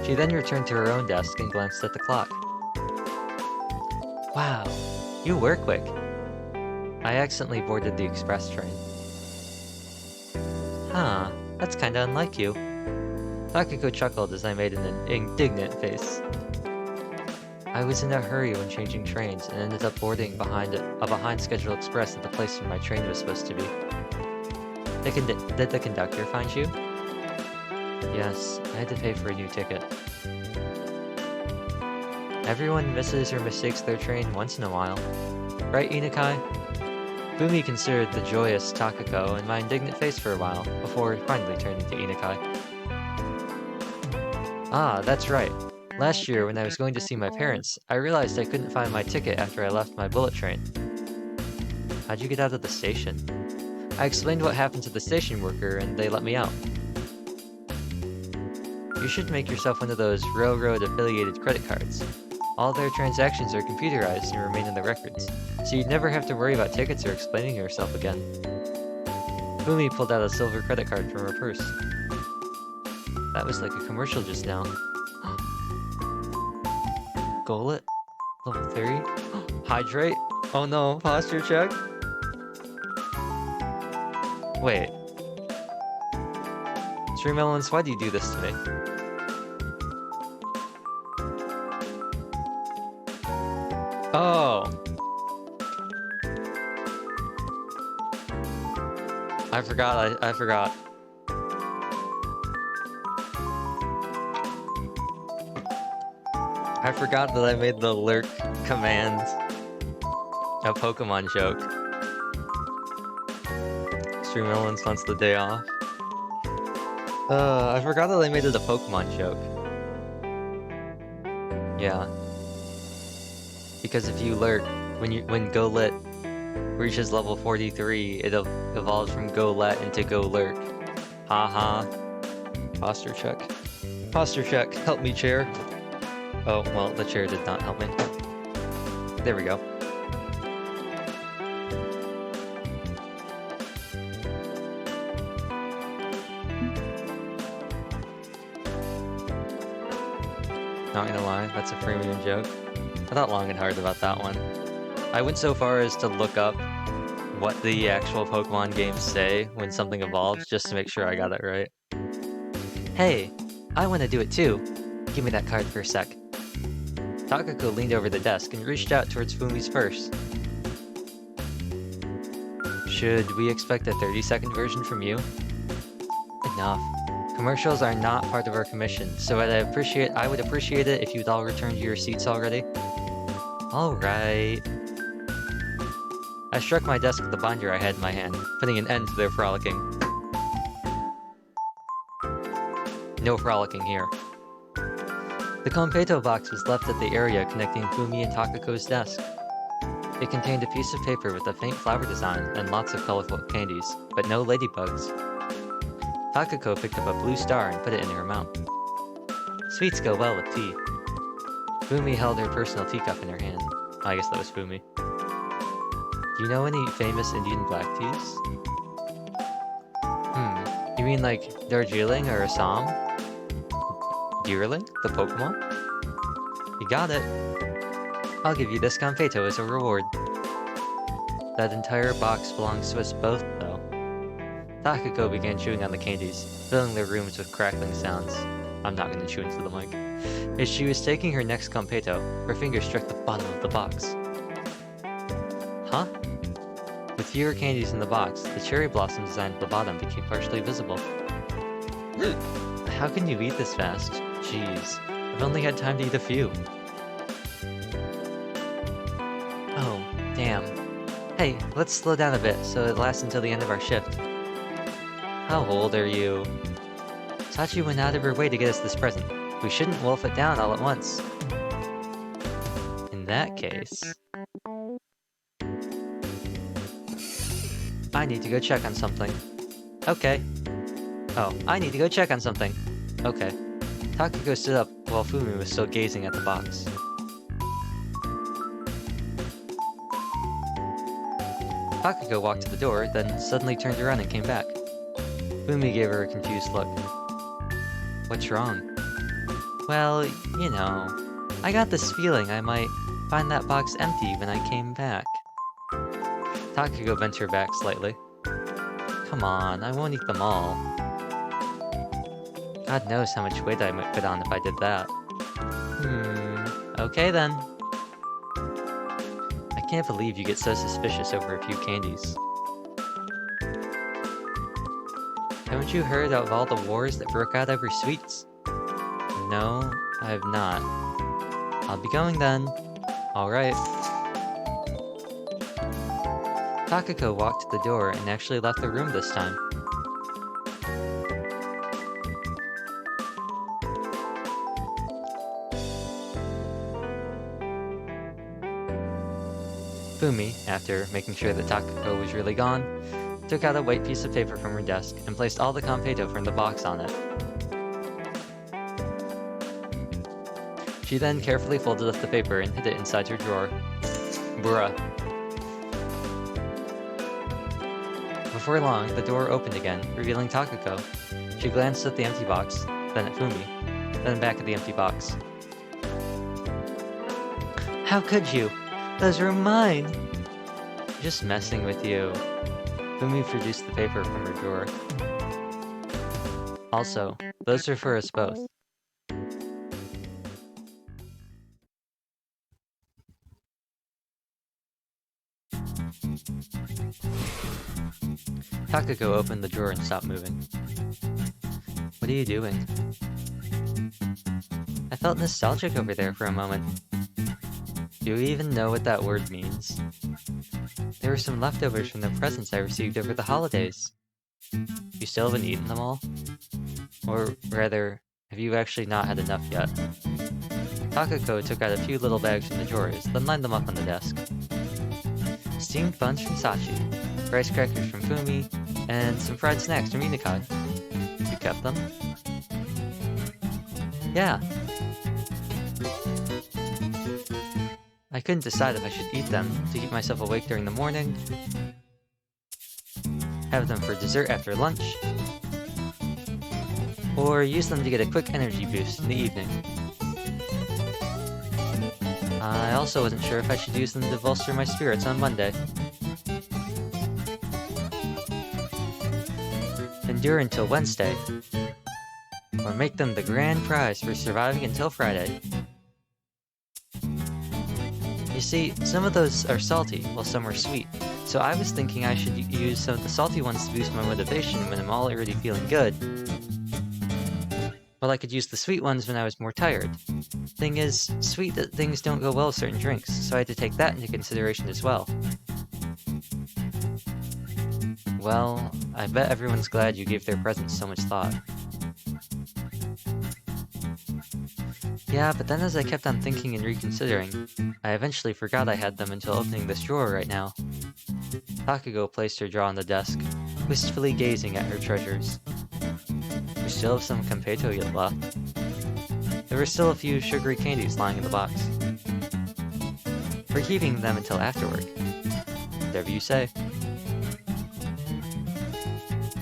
She then returned to her own desk and glanced at the clock. Wow, you were quick. I accidentally boarded the express train. Huh, that's kinda unlike you. Takako chuckled as I made an indignant face. I was in a hurry when changing trains and ended up boarding a behind-schedule express at the place where my train was supposed to be. Did the conductor find you? Yes, I had to pay for a new ticket. Everyone misses or mistakes their train once in a while. Right, Inukai? Fumi considered the joyous Takako and my indignant face for a while, before finally turning to Inukai. Ah, that's right. Last year, when I was going to see my parents, I realized I couldn't find my ticket after I left my bullet train. How'd you get out of the station? I explained what happened to the station worker, and they let me out. You should make yourself one of those railroad-affiliated credit cards. All their transactions are computerized and remain in the records, so you'd never have to worry about tickets or explaining yourself again. Fumi pulled out a silver credit card from her purse. That was like a commercial just now. Golet? Level 3? Hydrate? Oh no, posture check? Wait. Streamelons, why do you do this to me? Oh! I forgot, I forgot. I forgot that I made the lurk command a Pokemon joke. Streamelons wants the day off. I forgot that I made it a Pokemon joke. Yeah. Because if you lurk, when Golet reaches level 43, it evolves from Golett into Golurk. Haha. Posture check. Posture check. Help me, chair. Oh, well, the chair did not help me. There we go. Not gonna lie, that's a premium joke. I thought long and hard about that one. I went so far as to look up what the actual Pokemon games say when something evolves, just to make sure I got it right. Hey, I want to do it too. Give me that card for a sec. Takako leaned over the desk and reached out towards Fumi's purse. Should we expect a 30-second version from you? Enough. Commercials are not part of our commission, so I would appreciate it if you'd all return to your seats already. Alright. I struck my desk with the binder I had in my hand, putting an end to their frolicking. No frolicking here. The Konpeito box was left at the area connecting Fumi and Takako's desk. It contained a piece of paper with a faint flower design and lots of colorful candies, but no ladybugs. Takako picked up a blue star and put it in her mouth. Sweets go well with tea. Fumi held her personal teacup in her hand. I guess that was Fumi. Do you know any famous Indian black teas? mean like Darjeeling or Assam? Deerling, the Pokemon? You got it. I'll give you this Competo as a reward. That entire box belongs to us both, though. Takako began chewing on the candies, filling their rooms with crackling sounds. I'm not going to chew into the mic. As she was taking her next Competo, her finger struck the bottom of the box. Huh? With fewer candies in the box, the cherry blossom design at the bottom became partially visible. How can you eat this fast? Jeez, I've only had time to eat a few. Oh, damn. Hey, let's slow down a bit so it lasts until the end of our shift. How old are you? Sachi went out of her way to get us this present. We shouldn't wolf it down all at once. In that case... I need to go check on something. Okay. Oh, I need to go check on something. Okay. Takako stood up while Fumi was still gazing at the box. Takako walked to the door, then suddenly turned around and came back. Fumi gave her a confused look. What's wrong? Well, you know, I got this feeling I might find that box empty when I came back. Takako bent her back slightly. Come on, I won't eat them all. God knows how much weight I might put on if I did that. Okay then. I can't believe you get so suspicious over a few candies. Haven't you heard of all the wars that broke out over sweets? No, I have not. I'll be going then. Alright. Takako walked to the door and actually left the room this time. Fumi, after making sure that Takako was really gone, took out a white piece of paper from her desk and placed all the Competo from the box on it. She then carefully folded up the paper and hid it inside her drawer. Bruh. Before long, the door opened again, revealing Takako. She glanced at the empty box, then at Fumi, then back at the empty box. How could you? Those are mine! Just messing with you. Fumi produced the paper from her drawer. Also, those are for us both. Takako opened the drawer and stopped moving. What are you doing? I felt nostalgic over there for a moment. Do you even know what that word means? There were some leftovers from the presents I received over the holidays. You still haven't eaten them all? Or rather, have you actually not had enough yet? Takako took out a few little bags from the drawers, then lined them up on the desk. Steamed buns from Sachi, rice crackers from Fumi, and some fried snacks from Minakai. You kept them? Yeah. I couldn't decide if I should eat them to keep myself awake during the morning, have them for dessert after lunch, or use them to get a quick energy boost in the evening. I also wasn't sure if I should use them to bolster my spirits on Monday. Endure until Wednesday, or make them the grand prize for surviving until Friday. You see, some of those are salty, while some are sweet, so I was thinking I should use some of the salty ones to boost my motivation when I'm already feeling good, while I could use the sweet ones when I was more tired. Thing is, sweet things don't go well with certain drinks, so I had to take that into consideration as well. Well, I bet everyone's glad you gave their presents so much thought. Yeah, but then as I kept on thinking and reconsidering, I eventually forgot I had them until opening this drawer right now. Takako placed her jaw on the desk, wistfully gazing at her treasures. We still have some Competo yet left. There were still a few sugary candies lying in the box. We're keeping them until after work. Whatever you say.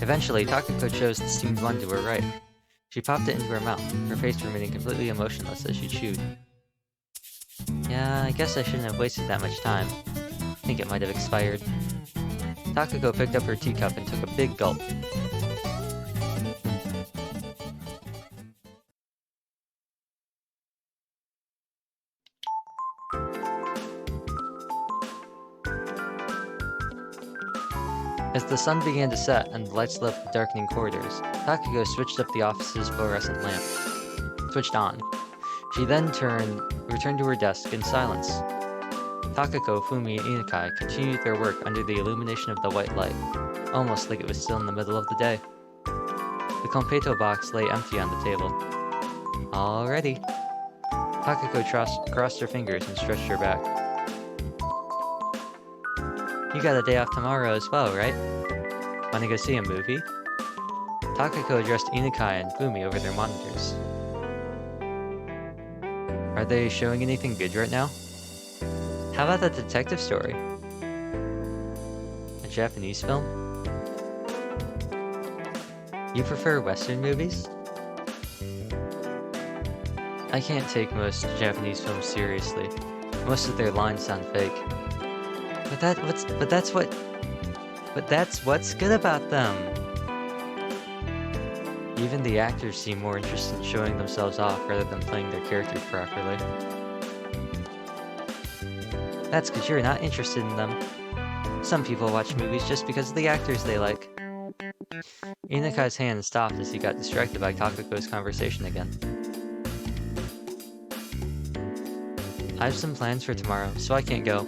If Eventually, Takako chose the steamed bun to her right. She popped it into her mouth, her face remaining completely emotionless as she chewed. Yeah, I guess I shouldn't have wasted that much time. I think it might have expired. Takako picked up her teacup and took a big gulp. As the sun began to set and the lights lit up the darkening corridors, Takako switched up the office's fluorescent lamp. Switched on. She then returned to her desk in silence. Takako, Fumi, and Inukai continued their work under the illumination of the white light, almost like it was still in the middle of the day. The Completo box lay empty on the table. Alrighty. Takako crossed her fingers and stretched her back. You got a day off tomorrow as well, right? Wanna go see a movie? Takako addressed Inukai and Fumi over their monitors. Are they showing anything good right now? How about that detective story? A Japanese film? You prefer Western movies? I can't take most Japanese films seriously. Most of their lines sound fake. But that's what's good about them. Even the actors seem more interested in showing themselves off rather than playing their characters properly. That's because you're not interested in them. Some people watch movies just because of the actors they like. Inukai's hand stopped as he got distracted by Takako's conversation again. I have some plans for tomorrow, so I can't go.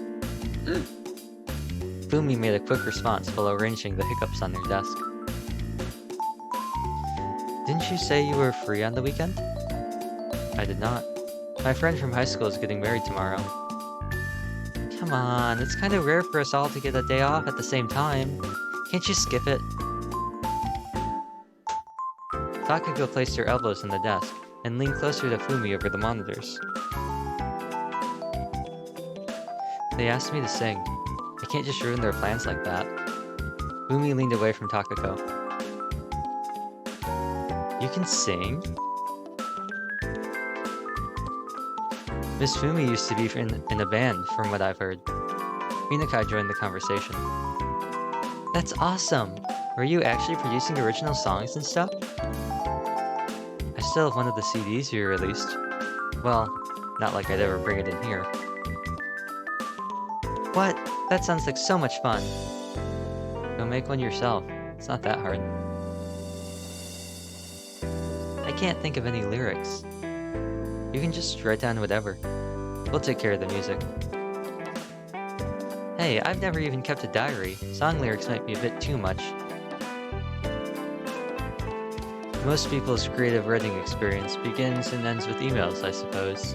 Fumi made a quick response while arranging the hiccups on her desk. Didn't you say you were free on the weekend? I did not. My friend from high school is getting married tomorrow. Come on, it's kind of rare for us all to get a day off at the same time. Can't you skip it? Takako placed her elbows on the desk and leaned closer to Fumi over the monitors. They asked me to sing. I can't just ruin their plans like that. Fumi leaned away from Takako. You can sing? Miss Fumi used to be in a band, from what I've heard. Inukai joined the conversation. That's awesome! Were you actually producing original songs and stuff? I still have one of the CDs you released. Well, not like I'd ever bring it in here. What? That sounds like so much fun. Go make one yourself. It's not that hard. I can't think of any lyrics. You can just write down whatever. We'll take care of the music. Hey, I've never even kept a diary. Song lyrics might be a bit too much. Most people's creative writing experience begins and ends with emails, I suppose.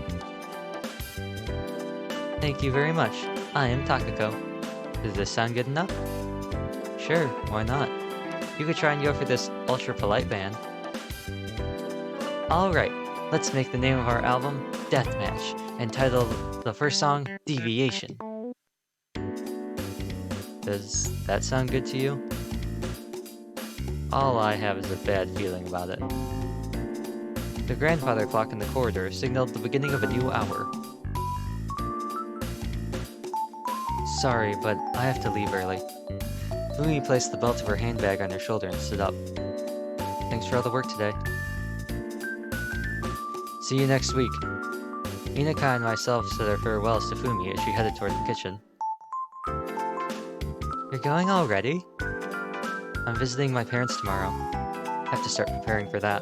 Thank you very much. I am Takako. Does this sound good enough? Sure, why not? You could try and go for this ultra-polite band. Alright, let's make the name of our album Deathmatch, and title the first song Deviation. Does that sound good to you? All I have is a bad feeling about it. The grandfather clock in the corridor signaled the beginning of a new hour. Sorry, but I have to leave early. Fumi placed the belt of her handbag on her shoulder and stood up. Thanks for all the work today. See you next week. Inukai and myself said our farewells to Fumi as she headed toward the kitchen. You're going already? I'm visiting my parents tomorrow. Have to start preparing for that.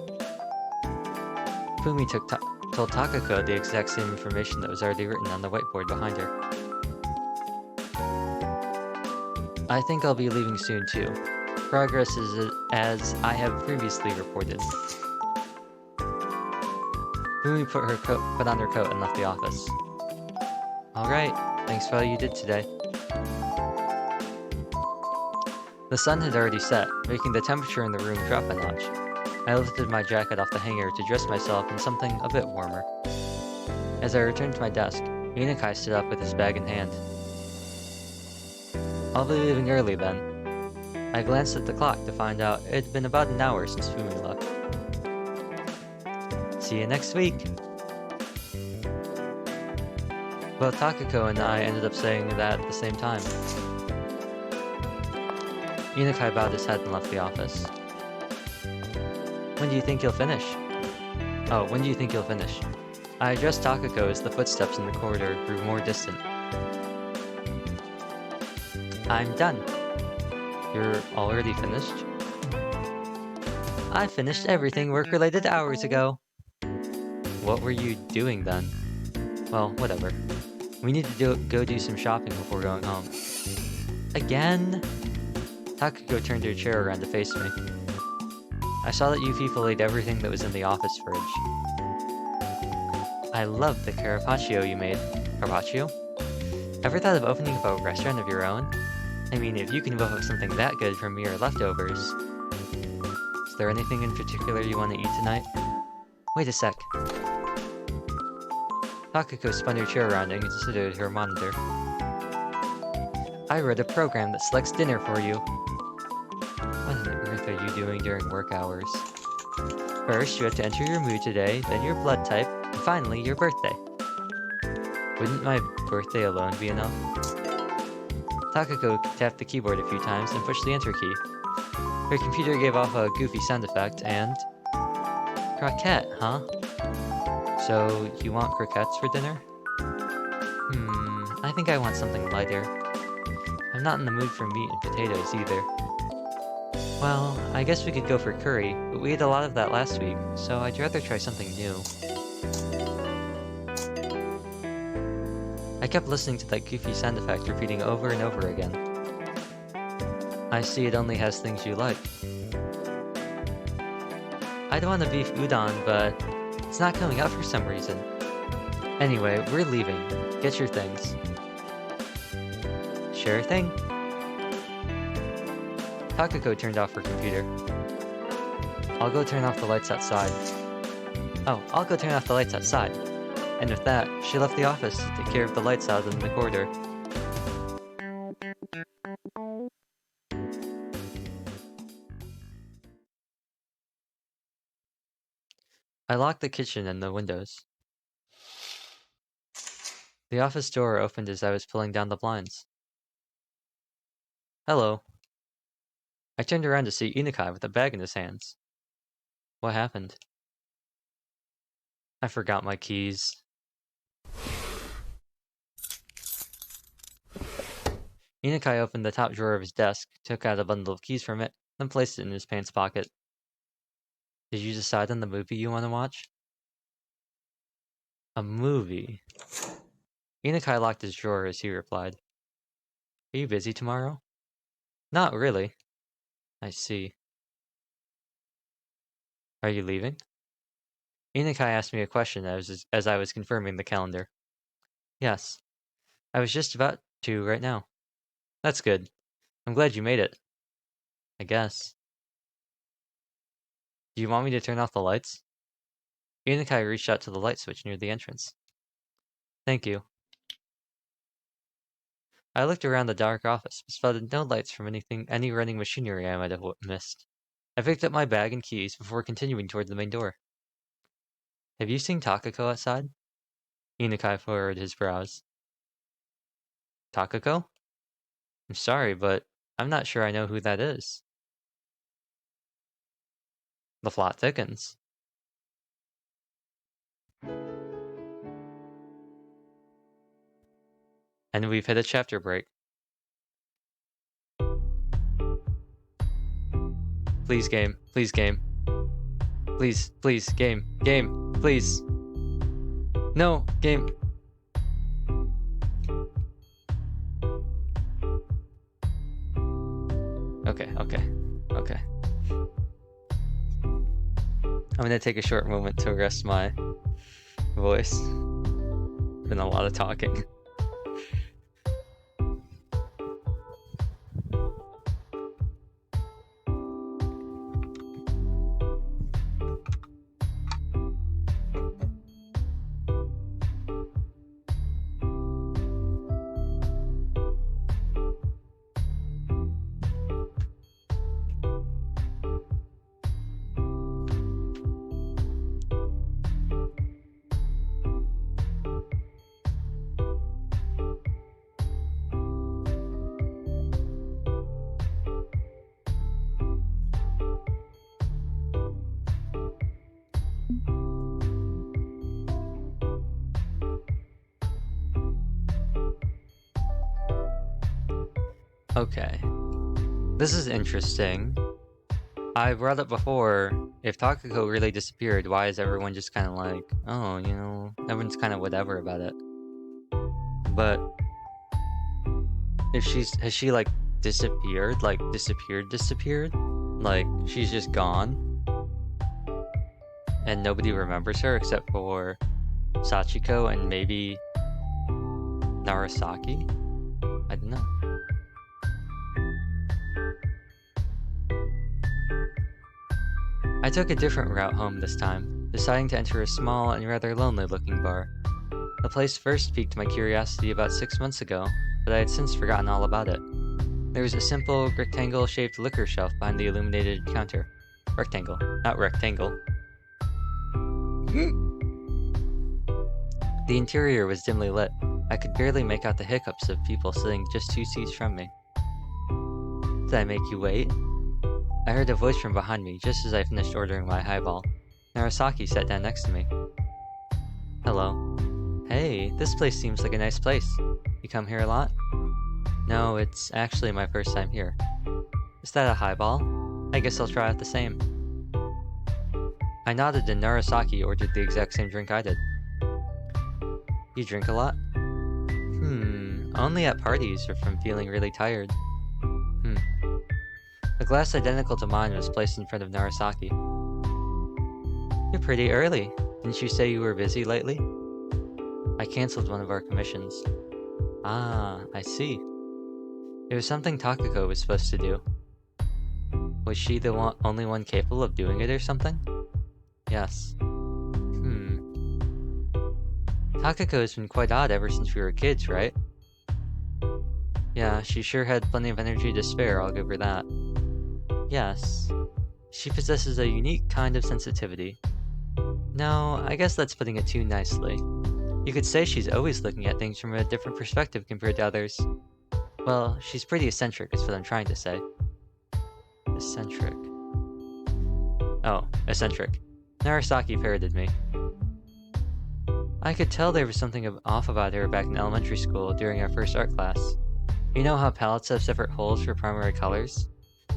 Fumi told Takako the exact same information that was already written on the whiteboard behind her. I think I'll be leaving soon too. Progress is as I have previously reported. Fumi put on her coat and left the office. Alright, thanks for all you did today. The sun had already set, making the temperature in the room drop a notch. I lifted my jacket off the hanger to dress myself in something a bit warmer. As I returned to my desk, Inukai stood up with his bag in hand. I'll be leaving early then. I glanced at the clock to find out it had been about an hour since Fumi left. See you next week! Both Takako and I ended up saying that at the same time. Inukai bowed his head and left the office. When do you think you'll finish? Oh, when do you think you'll finish? I addressed Takako as the footsteps in the corridor grew more distant. I'm done. You're already finished? I finished everything work-related hours ago. What were you doing then? Well, whatever. We need to go do some shopping before going home. Again? Takako turned her chair around to face me. I saw that you people ate everything that was in the office fridge. I love the carpaccio you made. Carpaccio? Ever thought of opening up a restaurant of your own? I mean, if you can whip up something that good from mere leftovers. Is there anything in particular you want to eat tonight? Wait a sec. Takako spun her chair around and considered her monitor. I wrote a program that selects dinner for you. What on earth are you doing during work hours? First, you have to enter your mood today, then your blood type, and finally, your birthday. Wouldn't my birthday alone be enough? Takako tapped the keyboard a few times and pushed the enter key. Her computer gave off a goofy sound effect and... Croquette, huh? So, you want croquettes for dinner? I think I want something lighter. I'm not in the mood for meat and potatoes either. Well, I guess we could go for curry, but we ate a lot of that last week, so I'd rather try something new. I kept listening to that goofy sound effect repeating over and over again. I see it only has things you like. I'd want a beef udon, but it's not coming out for some reason. Anyway, we're leaving. Get your things. Sure thing. Takako turned off her computer. I'll go turn off the lights outside. Oh, I'll go turn off the lights outside. And with that, she left the office to take care of the lights out in the corridor. I locked the kitchen and the windows. The office door opened as I was pulling down the blinds. Hello. I turned around to see Inukai with a bag in his hands. What happened? I forgot my keys. Inukai opened the top drawer of his desk, took out a bundle of keys from it, then placed it in his pants pocket. Did you decide on the movie you want to watch? A movie? Inukai locked his drawer as he replied. Are you busy tomorrow? Not really. I see. Are you leaving? Inukai asked me a question as I was confirming the calendar. Yes. I was just about to right now. That's good. I'm glad you made it. I guess. Do you want me to turn off the lights? Inukai reached out to the light switch near the entrance. Thank you. I looked around the dark office, but spotted no lights from any running machinery I might have missed. I picked up my bag and keys before continuing toward the main door. Have you seen Takako outside? Inukai furrowed his brows. Takako? I'm sorry, but I'm not sure I know who that is. The plot thickens. And we've hit a chapter break. Please, game. Please, game. Please, please, game. Game, please. No, game. Okay. I'm gonna take a short moment to rest my voice. Been a lot of talking. Okay. This is interesting. I brought up before, if Takako really disappeared, why is everyone just kind of like, oh, you know, everyone's kind of whatever about it. But if has she like disappeared? Like disappeared? Like she's just gone? And nobody remembers her except for Sachiko and maybe Narasaki? I don't know. I took a different route home this time, deciding to enter a small and rather lonely-looking bar. The place first piqued my curiosity about 6 months ago, but I had since forgotten all about it. There was a simple, rectangle-shaped liquor shelf behind the illuminated counter. Rectangle, not rectangle. The interior was dimly lit. I could barely make out the hiccups of people sitting just 2 seats from me. Did I make you wait? I heard a voice from behind me just as I finished ordering my highball. Narasaki sat down next to me. Hello. Hey, this place seems like a nice place. You come here a lot? No, it's actually my first time here. Is that a highball? I guess I'll try out the same. I nodded and Narasaki ordered the exact same drink I did. You drink a lot? Only at parties or from feeling really tired. A glass identical to mine was placed in front of Narasaki. You're pretty early. Didn't you say you were busy lately? I cancelled one of our commissions. Ah, I see. It was something Takako was supposed to do. Was she the only one capable of doing it or something? Yes. Takako has been quite odd ever since we were kids, right? Yeah, she sure had plenty of energy to spare, I'll give her that. Yes. She possesses a unique kind of sensitivity. No, I guess that's putting it too nicely. You could say she's always looking at things from a different perspective compared to others. Well, she's pretty eccentric is what I'm trying to say. Eccentric. Oh, eccentric. Narasaki parroted me. I could tell there was something off about her back in elementary school during our first art class. You know how palettes have separate holes for primary colors?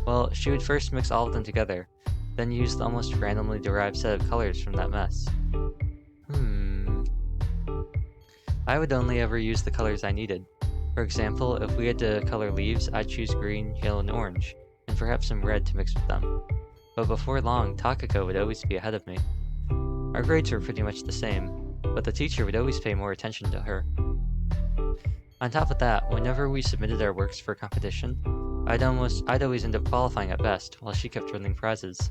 Well, she would first mix all of them together, then use the almost randomly derived set of colors from that mess. I would only ever use the colors I needed. For example, if we had to color leaves, I'd choose green, yellow, and orange, and perhaps some red to mix with them. But before long, Takako would always be ahead of me. Our grades were pretty much the same, but the teacher would always pay more attention to her. On top of that, whenever we submitted our works for competition, I'd always end up qualifying at best, while she kept winning prizes.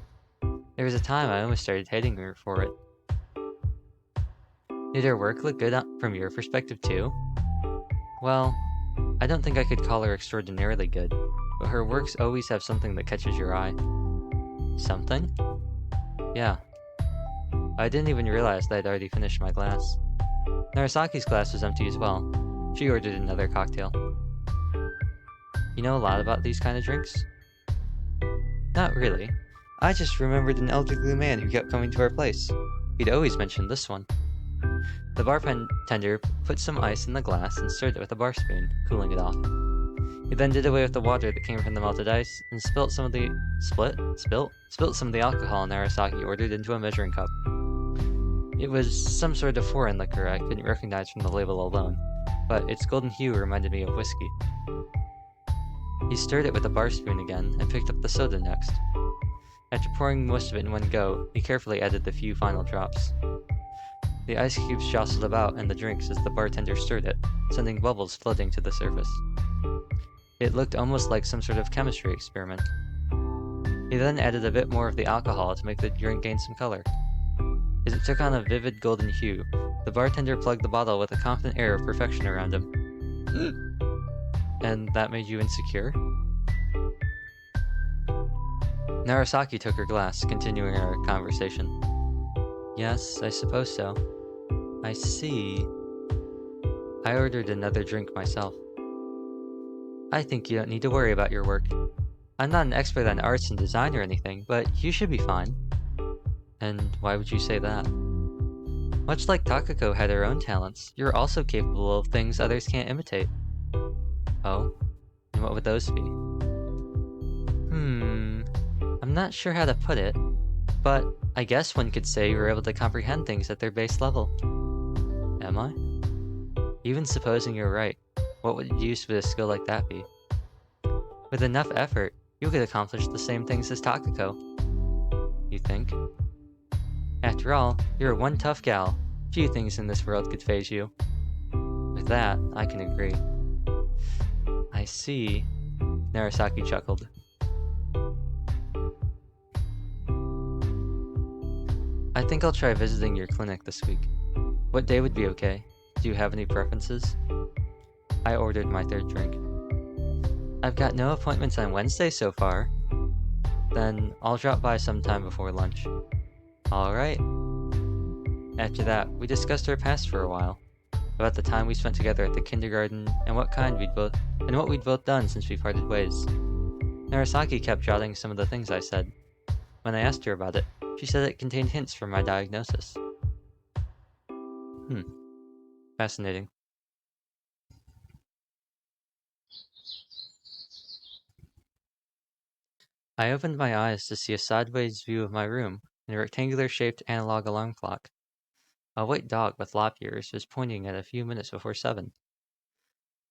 There was a time I almost started hating her for it. Did her work look good from your perspective too? Well, I don't think I could call her extraordinarily good, but her works always have something that catches your eye. Something? Yeah. I didn't even realize that I'd already finished my glass. Narasaki's glass was empty as well. She ordered another cocktail. You know a lot about these kind of drinks? Not really. I just remembered an elderly man who kept coming to our place. He'd always mention this one. The bartender put some ice in the glass and stirred it with a bar spoon, cooling it off. He then did away with the water that came from the melted ice and spilt some of the alcohol Narasaki ordered into a measuring cup. It was some sort of foreign liquor I couldn't recognize from the label alone, but its golden hue reminded me of whiskey. He stirred it with a bar spoon again and picked up the soda next. After pouring most of it in one go, he carefully added the few final drops. The ice cubes jostled about in the drinks as the bartender stirred it, sending bubbles floating to the surface. It looked almost like some sort of chemistry experiment. He then added a bit more of the alcohol to make the drink gain some color. As it took on a vivid golden hue, the bartender plugged the bottle with a confident air of perfection around him. And that made you insecure? Narasaki took her glass, continuing our conversation. Yes, I suppose so. I see. I ordered another drink myself. I think you don't need to worry about your work. I'm not an expert on arts and design or anything, but you should be fine. And why would you say that? Much like Takako had her own talents, you're also capable of things others can't imitate. Oh? And what would those be? I'm not sure how to put it, but I guess one could say you were able to comprehend things at their base level. Am I? Even supposing you're right, what would use would a skill like that be? With enough effort, you could accomplish the same things as Takako. You think? After all, you're one tough gal. Few things in this world could faze you. With that, I can agree. I see. Narasaki chuckled. I think I'll try visiting your clinic this week. What day would be okay? Do you have any preferences? I ordered my third drink. I've got no appointments on Wednesday so far. Then I'll drop by sometime before lunch. Alright. After that, we discussed our past for a while. About the time we spent together at the kindergarten and what we'd both done since we parted ways. Narasaki kept jotting some of the things I said. When I asked her about it, she said it contained hints from my diagnosis. Fascinating. I opened my eyes to see a sideways view of my room and a rectangular-shaped analog alarm clock. A white dog with lop ears was pointing at a few minutes before 7.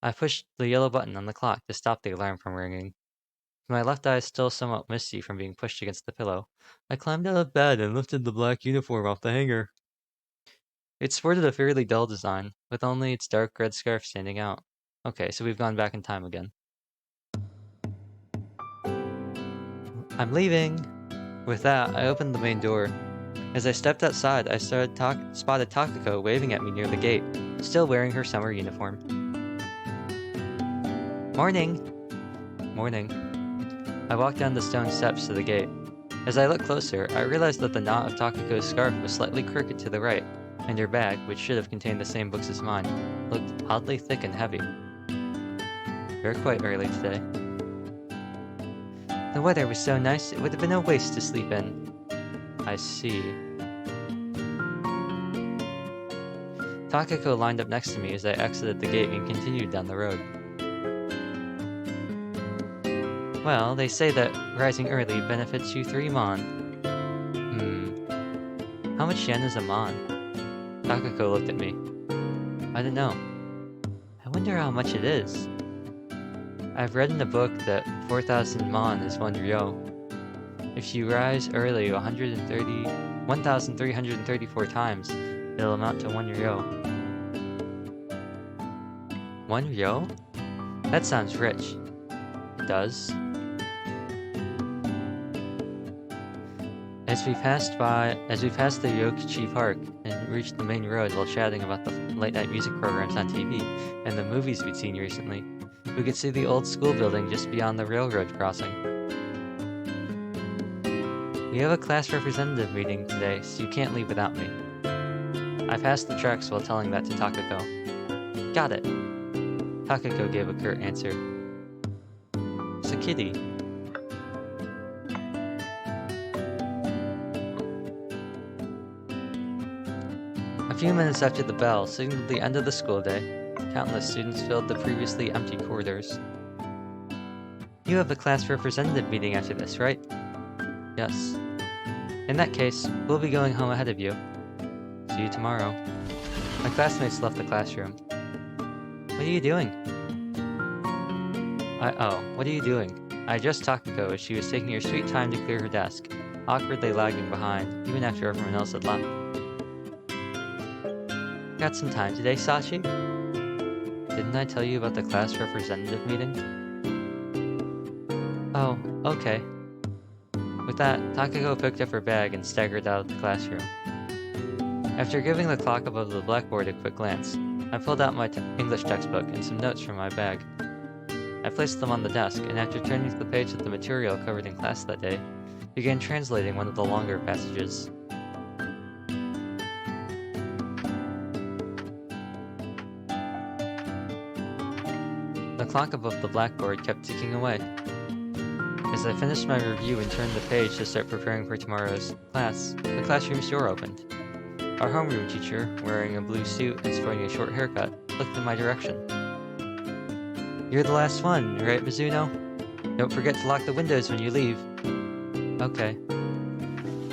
I pushed the yellow button on the clock to stop the alarm from ringing. With my left eye still somewhat misty from being pushed against the pillow, I climbed out of bed and lifted the black uniform off the hanger. It sported a fairly dull design, with only its dark red scarf standing out. Okay, so we've gone back in time again. I'm leaving! With that, I opened the main door. As I stepped outside, I spotted Takako waving at me near the gate, still wearing her summer uniform. Morning! Morning. I walked down the stone steps to the gate. As I looked closer, I realized that the knot of Takako's scarf was slightly crooked to the right, and her bag, which should have contained the same books as mine, looked oddly thick and heavy. You're quite early today. The weather was so nice, it would have been a waste to sleep in. I see. Takako lined up next to me as I exited the gate and continued down the road. Well, they say that rising early benefits you 3 mon. How much yen is a mon? Takako looked at me. I don't know. I wonder how much it is. I've read in a book that 4,000 mon is 1 ryo. If you rise early 1,334 times, it'll amount to 1 ryo. 1 ryo? That sounds rich. It does. As we passed the Ryokuchi Park and reached the main road while chatting about the late-night music programs on TV and the movies we'd seen recently, we could see the old school building just beyond the railroad crossing. We have a class representative meeting today, so you can't leave without me. I passed the tracks while telling that to Takako. Got it. Takako gave a curt answer. It's a kitty. A few minutes after the bell signaled the end of the school day, countless students filled the previously empty corridors. You have a class representative meeting after this, right? Yes. In that case, we'll be going home ahead of you. See you tomorrow. My classmates left the classroom. What are you doing? What are you doing? I addressed Takako as she was taking her sweet time to clear her desk, awkwardly lagging behind, even after everyone else had left. Got some time today, Sachi? Didn't I tell you about the class representative meeting? Oh, okay. With that, Takako picked up her bag and staggered out of the classroom. After giving the clock above the blackboard a quick glance, I pulled out my English textbook and some notes from my bag. I placed them on the desk, and after turning to the page of the material covered in class that day, began translating one of the longer passages. The clock above the blackboard kept ticking away. As I finished my review and turned the page to start preparing for tomorrow's class, the classroom's door opened. Our homeroom teacher, wearing a blue suit and sporting a short haircut, looked in my direction. You're the last one, right, Mizuno? Don't forget to lock the windows when you leave. Okay.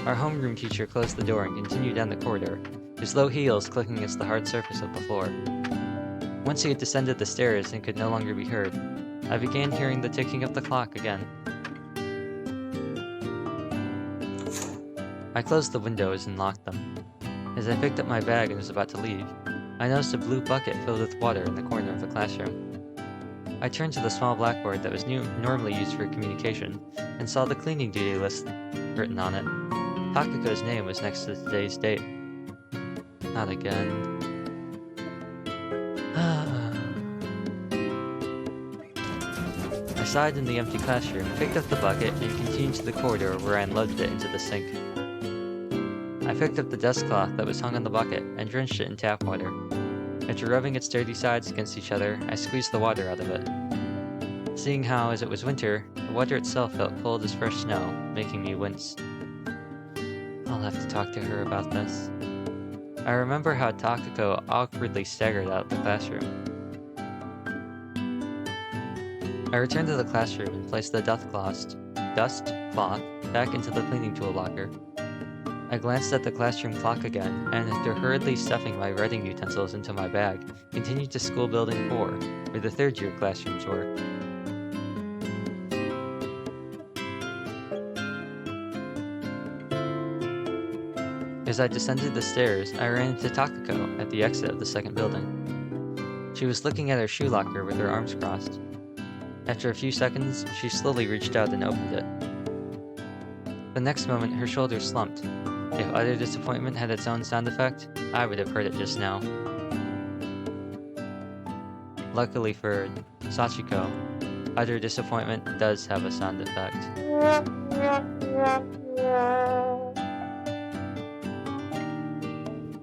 Our homeroom teacher closed the door and continued down the corridor, his low heels clicking against the hard surface of the floor. Once he had descended the stairs and could no longer be heard, I began hearing the ticking of the clock again. I closed the windows and locked them. As I picked up my bag and was about to leave, I noticed a blue bucket filled with water in the corner of the classroom. I turned to the small blackboard that was normally used for communication and saw the cleaning duty list written on it. Takako's name was next to today's date. Not again. I sighed in the empty classroom, picked up the bucket, and continued to the corridor where I unloaded it into the sink. I picked up the desk cloth that was hung on the bucket and drenched it in tap water. After rubbing its dirty sides against each other, I squeezed the water out of it. Seeing how, as it was winter, the water itself felt cold as fresh snow, making me wince. I'll have to talk to her about this. I remember how Takako awkwardly staggered out of the classroom. I returned to the classroom and placed the dust cloth back into the cleaning tool locker. I glanced at the classroom clock again, and after hurriedly stuffing my writing utensils into my bag, continued to School Building 4, where the third-year classrooms were. As I descended the stairs, I ran into Takako at the exit of the second building. She was looking at her shoe locker with her arms crossed. After a few seconds, she slowly reached out and opened it. The next moment, her shoulders slumped. If utter disappointment had its own sound effect, I would have heard it just now. Luckily for Sachiko, utter disappointment does have a sound effect.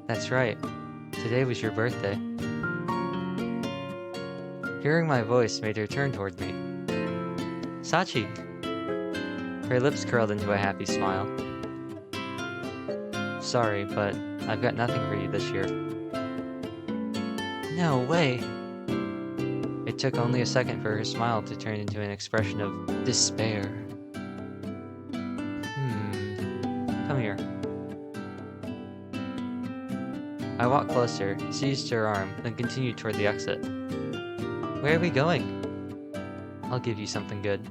That's right. Today was your birthday. Hearing my voice made her turn toward me. Sachi! Her lips curled into a happy smile. Sorry, but I've got nothing for you this year. No way! It took only a second for her smile to turn into an expression of despair. Come here. I walked closer, seized her arm, then continued toward the exit. Where are we going? I'll give you something good.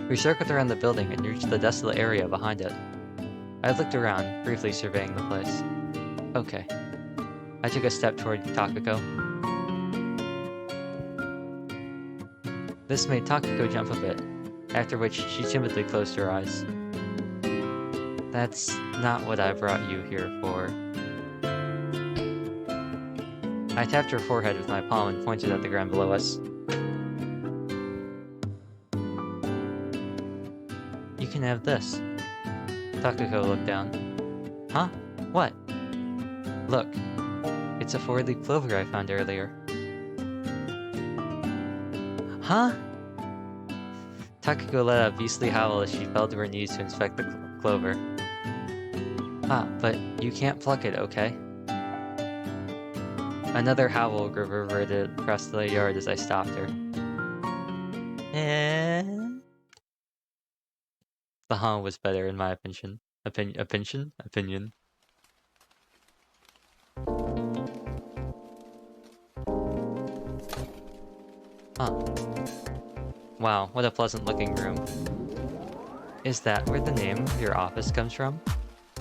We circled around the building and reached the desolate area behind it. I looked around, briefly surveying the place. Okay. I took a step toward Takako. This made Takako jump a bit, after which she timidly closed her eyes. That's not what I brought you here for. I tapped her forehead with my palm and pointed at the ground below us. You can have this. Takako looked down. Huh? What? Look. It's a 4-leaf clover I found earlier. Huh? Takako let out a beastly howl as she fell to her knees to inspect the clover. Ah, but you can't pluck it, okay? Another howl reverberated across the yard as I stopped her. The huh was better in my opinion. Opinion. Huh. Wow, what a pleasant looking room. Is that where the name of your office comes from?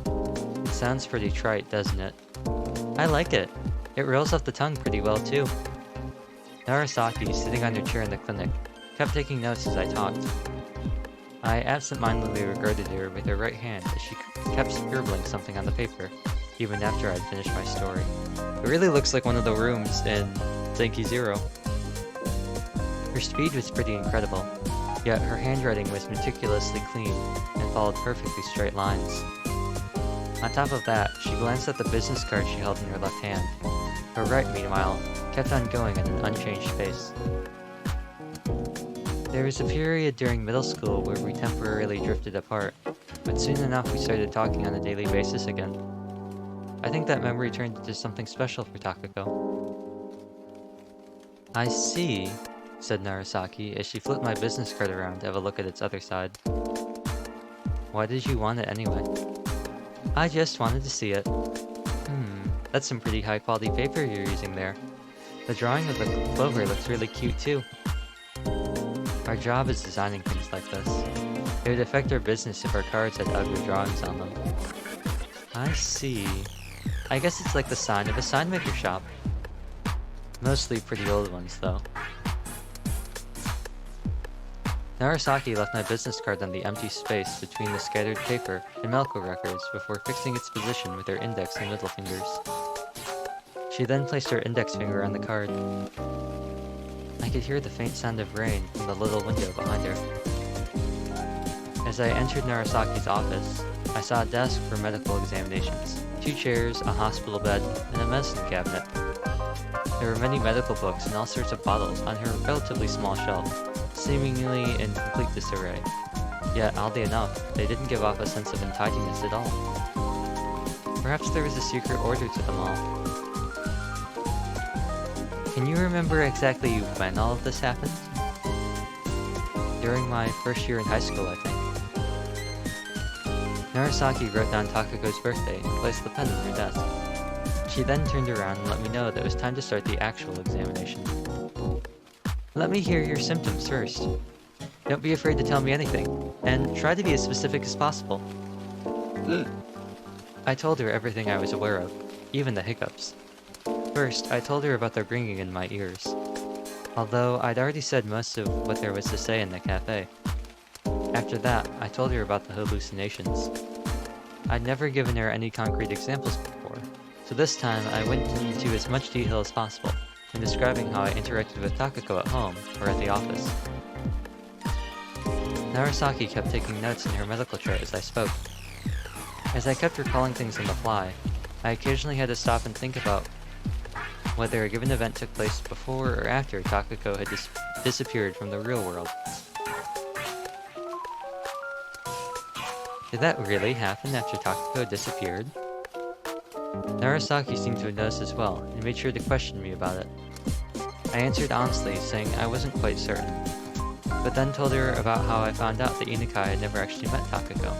It sounds pretty trite, doesn't it? I like it. It rolls off the tongue pretty well too. Narasaki, sitting on her chair in the clinic, kept taking notes as I talked. I absent-mindedly regarded her with her right hand as she kept scribbling something on the paper, even after I'd finished my story. It really looks like one of the rooms in Zenki Zero. Her speed was pretty incredible, yet her handwriting was meticulously clean and followed perfectly straight lines. On top of that, she glanced at the business card she held in her left hand. Her right, meanwhile, kept on going at an unchanged pace. There was a period during middle school where we temporarily drifted apart, but soon enough we started talking on a daily basis again. I think that memory turned into something special for Takako. I see, said Narasaki as she flipped my business card around to have a look at its other side. Why did you want it anyway? I just wanted to see it. That's some pretty high quality paper you're using there. The drawing of the clover looks really cute too. Our job is designing things like this. It would affect our business if our cards had ugly drawings on them. I see. I guess it's like the sign of a sign maker shop. Mostly pretty old ones, though. Narasaki left my business card on the empty space between the scattered paper and medical records before fixing its position with her index and middle fingers. She then placed her index finger on the card. I could hear the faint sound of rain from the little window behind her. As I entered Narasaki's office, I saw a desk for medical examinations, 2 chairs, a hospital bed, and a medicine cabinet. There were many medical books and all sorts of bottles on her relatively small shelf, seemingly in complete disarray. Yet, oddly enough, they didn't give off a sense of untidiness at all. Perhaps there was a secret order to them all. Can you remember exactly when all of this happened? During my first year in high school, I think. Narasaki wrote down Takako's birthday and placed the pen on her desk. She then turned around and let me know that it was time to start the actual examination. Let me hear your symptoms first. Don't be afraid to tell me anything, and try to be as specific as possible. I told her everything I was aware of, even the hiccups. First, I told her about the ringing in my ears, although I'd already said most of what there was to say in the cafe. After that, I told her about the hallucinations. I'd never given her any concrete examples before, so this time I went into as much detail as possible in describing how I interacted with Takako at home or at the office. Narasaki kept taking notes in her medical chart as I spoke. As I kept recalling things on the fly, I occasionally had to stop and think about whether a given event took place before or after Takako had disappeared from the real world. Did that really happen after Takako disappeared? Narasaki seemed to have noticed as well, and made sure to question me about it. I answered honestly, saying I wasn't quite certain, but then told her about how I found out that Inukai had never actually met Takako.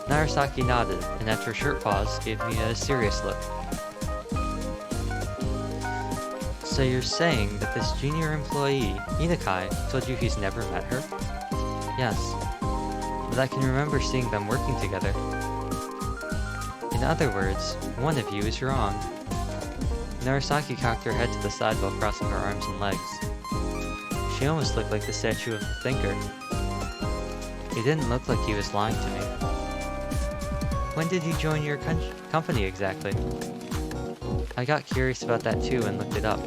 Narasaki nodded, and after a short pause, gave me a serious look. So you're saying that this junior employee, Inukai, told you he's never met her? Yes, but I can remember seeing them working together. In other words, one of you is wrong. Narasaki cocked her head to the side while crossing her arms and legs. She almost looked like the statue of the thinker. He didn't look like he was lying to me. When did he join your company exactly? I got curious about that too and looked it up.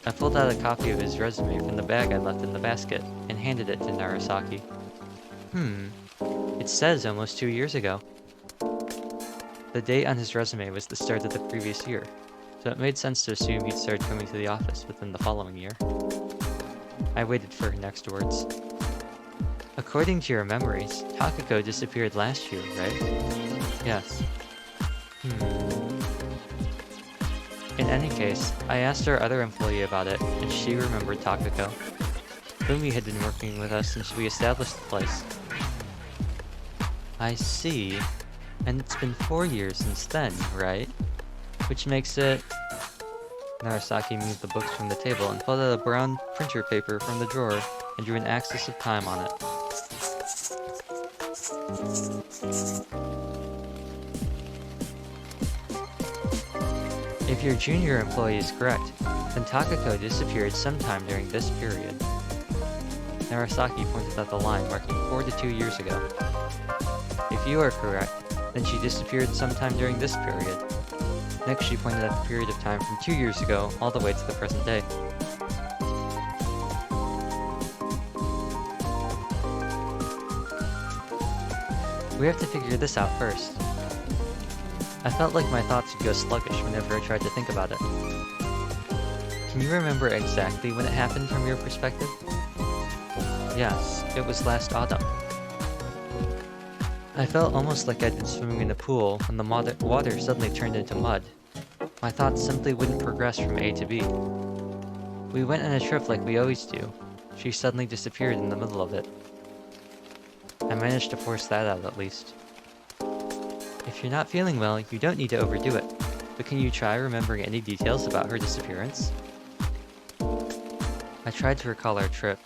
I pulled out a copy of his resume from the bag I left in the basket and handed it to Narasaki. It says almost 2 years ago. The date on his resume was the start of the previous year, so it made sense to assume he'd started coming to the office within the following year. I waited for her next words. According to your memories, Takako disappeared last year, right? Yes. In any case, I asked our other employee about it, and she remembered Takako. Fumi had been working with us since we established the place. I see. And it's been 4 years since then, right? Which makes it... Narasaki moved the books from the table and pulled out a brown printer paper from the drawer and drew an axis of time on it. If your junior employee is correct, then Takako disappeared sometime during this period. Narasaki pointed at the line marking 4 to 2 years ago. If you are correct, then she disappeared sometime during this period. Next, she pointed at the period of time from 2 years ago all the way to the present day. We have to figure this out first. I felt like my thoughts would go sluggish whenever I tried to think about it. Can you remember exactly when it happened from your perspective? Yes, it was last autumn. I felt almost like I'd been swimming in a pool when the water suddenly turned into mud. My thoughts simply wouldn't progress from A to B. We went on a trip like we always do. She suddenly disappeared in the middle of it. I managed to force that out at least. If you're not feeling well, you don't need to overdo it. But can you try remembering any details about her disappearance? I tried to recall our trip.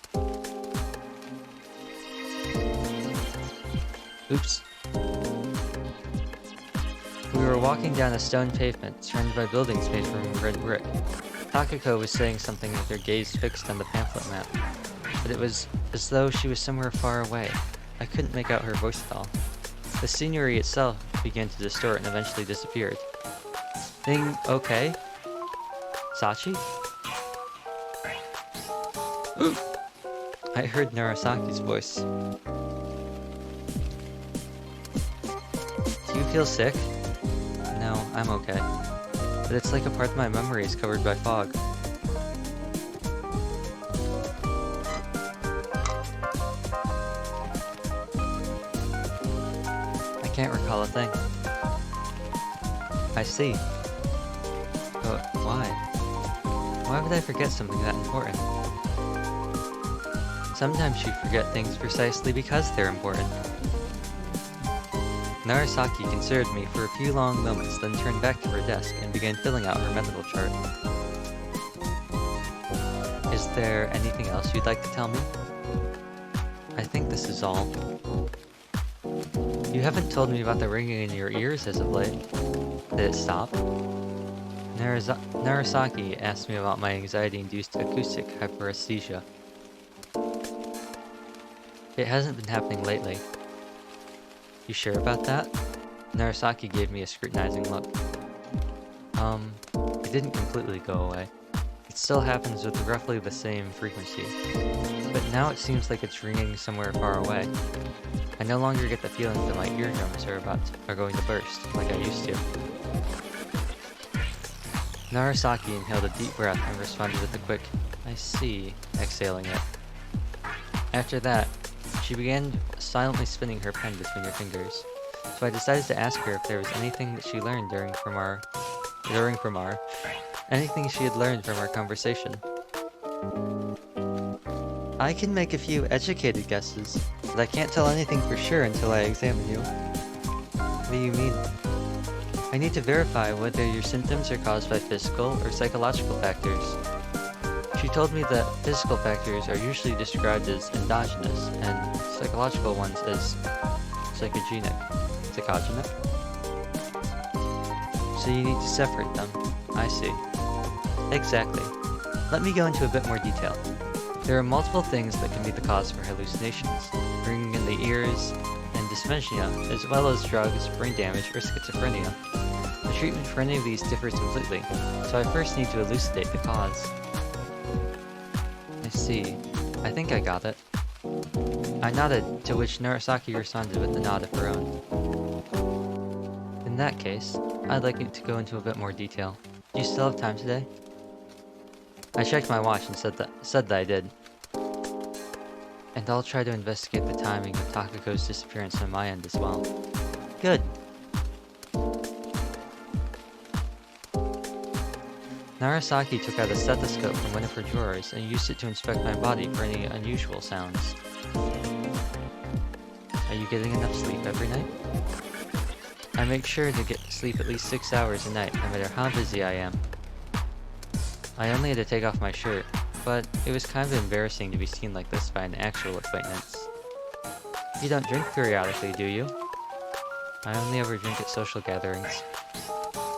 Oops. We were walking down a stone pavement, surrounded by buildings made from red brick. Takako was saying something with her gaze fixed on the pamphlet map, but it was as though she was somewhere far away. I couldn't make out her voice at all. The scenery itself began to distort and eventually disappeared. Thing okay? Sachi? I heard Narasaki's voice. Do you feel sick? No, I'm okay. But it's like a part of my memory is covered by fog. I can't recall a thing. I see. But why? Why would I forget something that important? Sometimes you forget things precisely because they're important. Narasaki considered me for a few long moments, then turned back to her desk and began filling out her medical chart. Is there anything else you'd like to tell me? I think this is all. You haven't told me about the ringing in your ears as of late. Did it stop? Narasaki asked me about my anxiety-induced acoustic hyperesthesia. It hasn't been happening lately. You sure about that? Narasaki gave me a scrutinizing look. It didn't completely go away. It still happens with roughly the same frequency. But now it seems like it's ringing somewhere far away. I no longer get the feeling that my eardrums are going to burst, like I used to. Narasaki inhaled a deep breath and responded with a quick, I see, exhaling it. After that, she began silently spinning her pen between her fingers, so I decided to ask her if there was anything that she learned anything she had learned from our conversation. I can make a few educated guesses, but I can't tell anything for sure until I examine you. What do you mean? I need to verify whether your symptoms are caused by physical or psychological factors. She told me that physical factors are usually described as endogenous, and psychological ones as psychogenic. Psychogenic? So you need to separate them. I see. Exactly. Let me go into a bit more detail. There are multiple things that can be the cause for hallucinations, ringing in the ears, and dysphagia, as well as drugs, brain damage, or schizophrenia. The treatment for any of these differs completely, so I first need to elucidate the cause. I see. I think I got it. I nodded, to which Narasaki responded with a nod of her own. In that case, I'd like you to go into a bit more detail. Do you still have time today? I checked my watch and said that I did. And I'll try to investigate the timing of Takako's disappearance on my end as well. Good. Narasaki took out a stethoscope from one of her drawers and used it to inspect my body for any unusual sounds. Are you getting enough sleep every night? I make sure to get sleep at least 6 hours a night, no matter how busy I am. I only had to take off my shirt, but it was kind of embarrassing to be seen like this by an actual acquaintance. You don't drink periodically, do you? I only ever drink at social gatherings.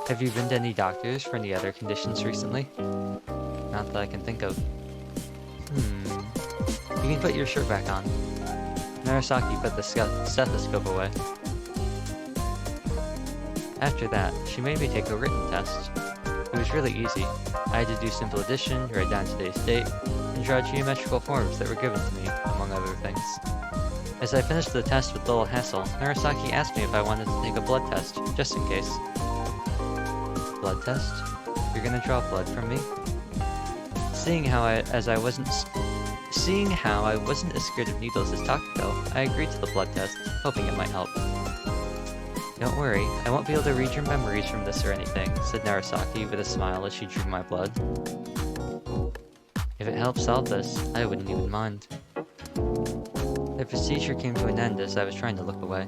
Have you been to any doctors for any other conditions recently? Not that I can think of. You can put your shirt back on. Narasaki put the stethoscope away. After that, she made me take a written test. It was really easy. I had to do simple addition, write down today's date, and draw geometrical forms that were given to me, among other things. As I finished the test with little hassle, Narasaki asked me if I wanted to take a blood test, just in case. Blood test? You're gonna draw blood from me? Seeing how I wasn't as scared of needles as Takako, I agreed to the blood test, hoping it might help. Don't worry, I won't be able to read your memories from this or anything, said Narasaki with a smile as she drew my blood. If it helps solve this, I wouldn't even mind. The procedure came to an end as I was trying to look away.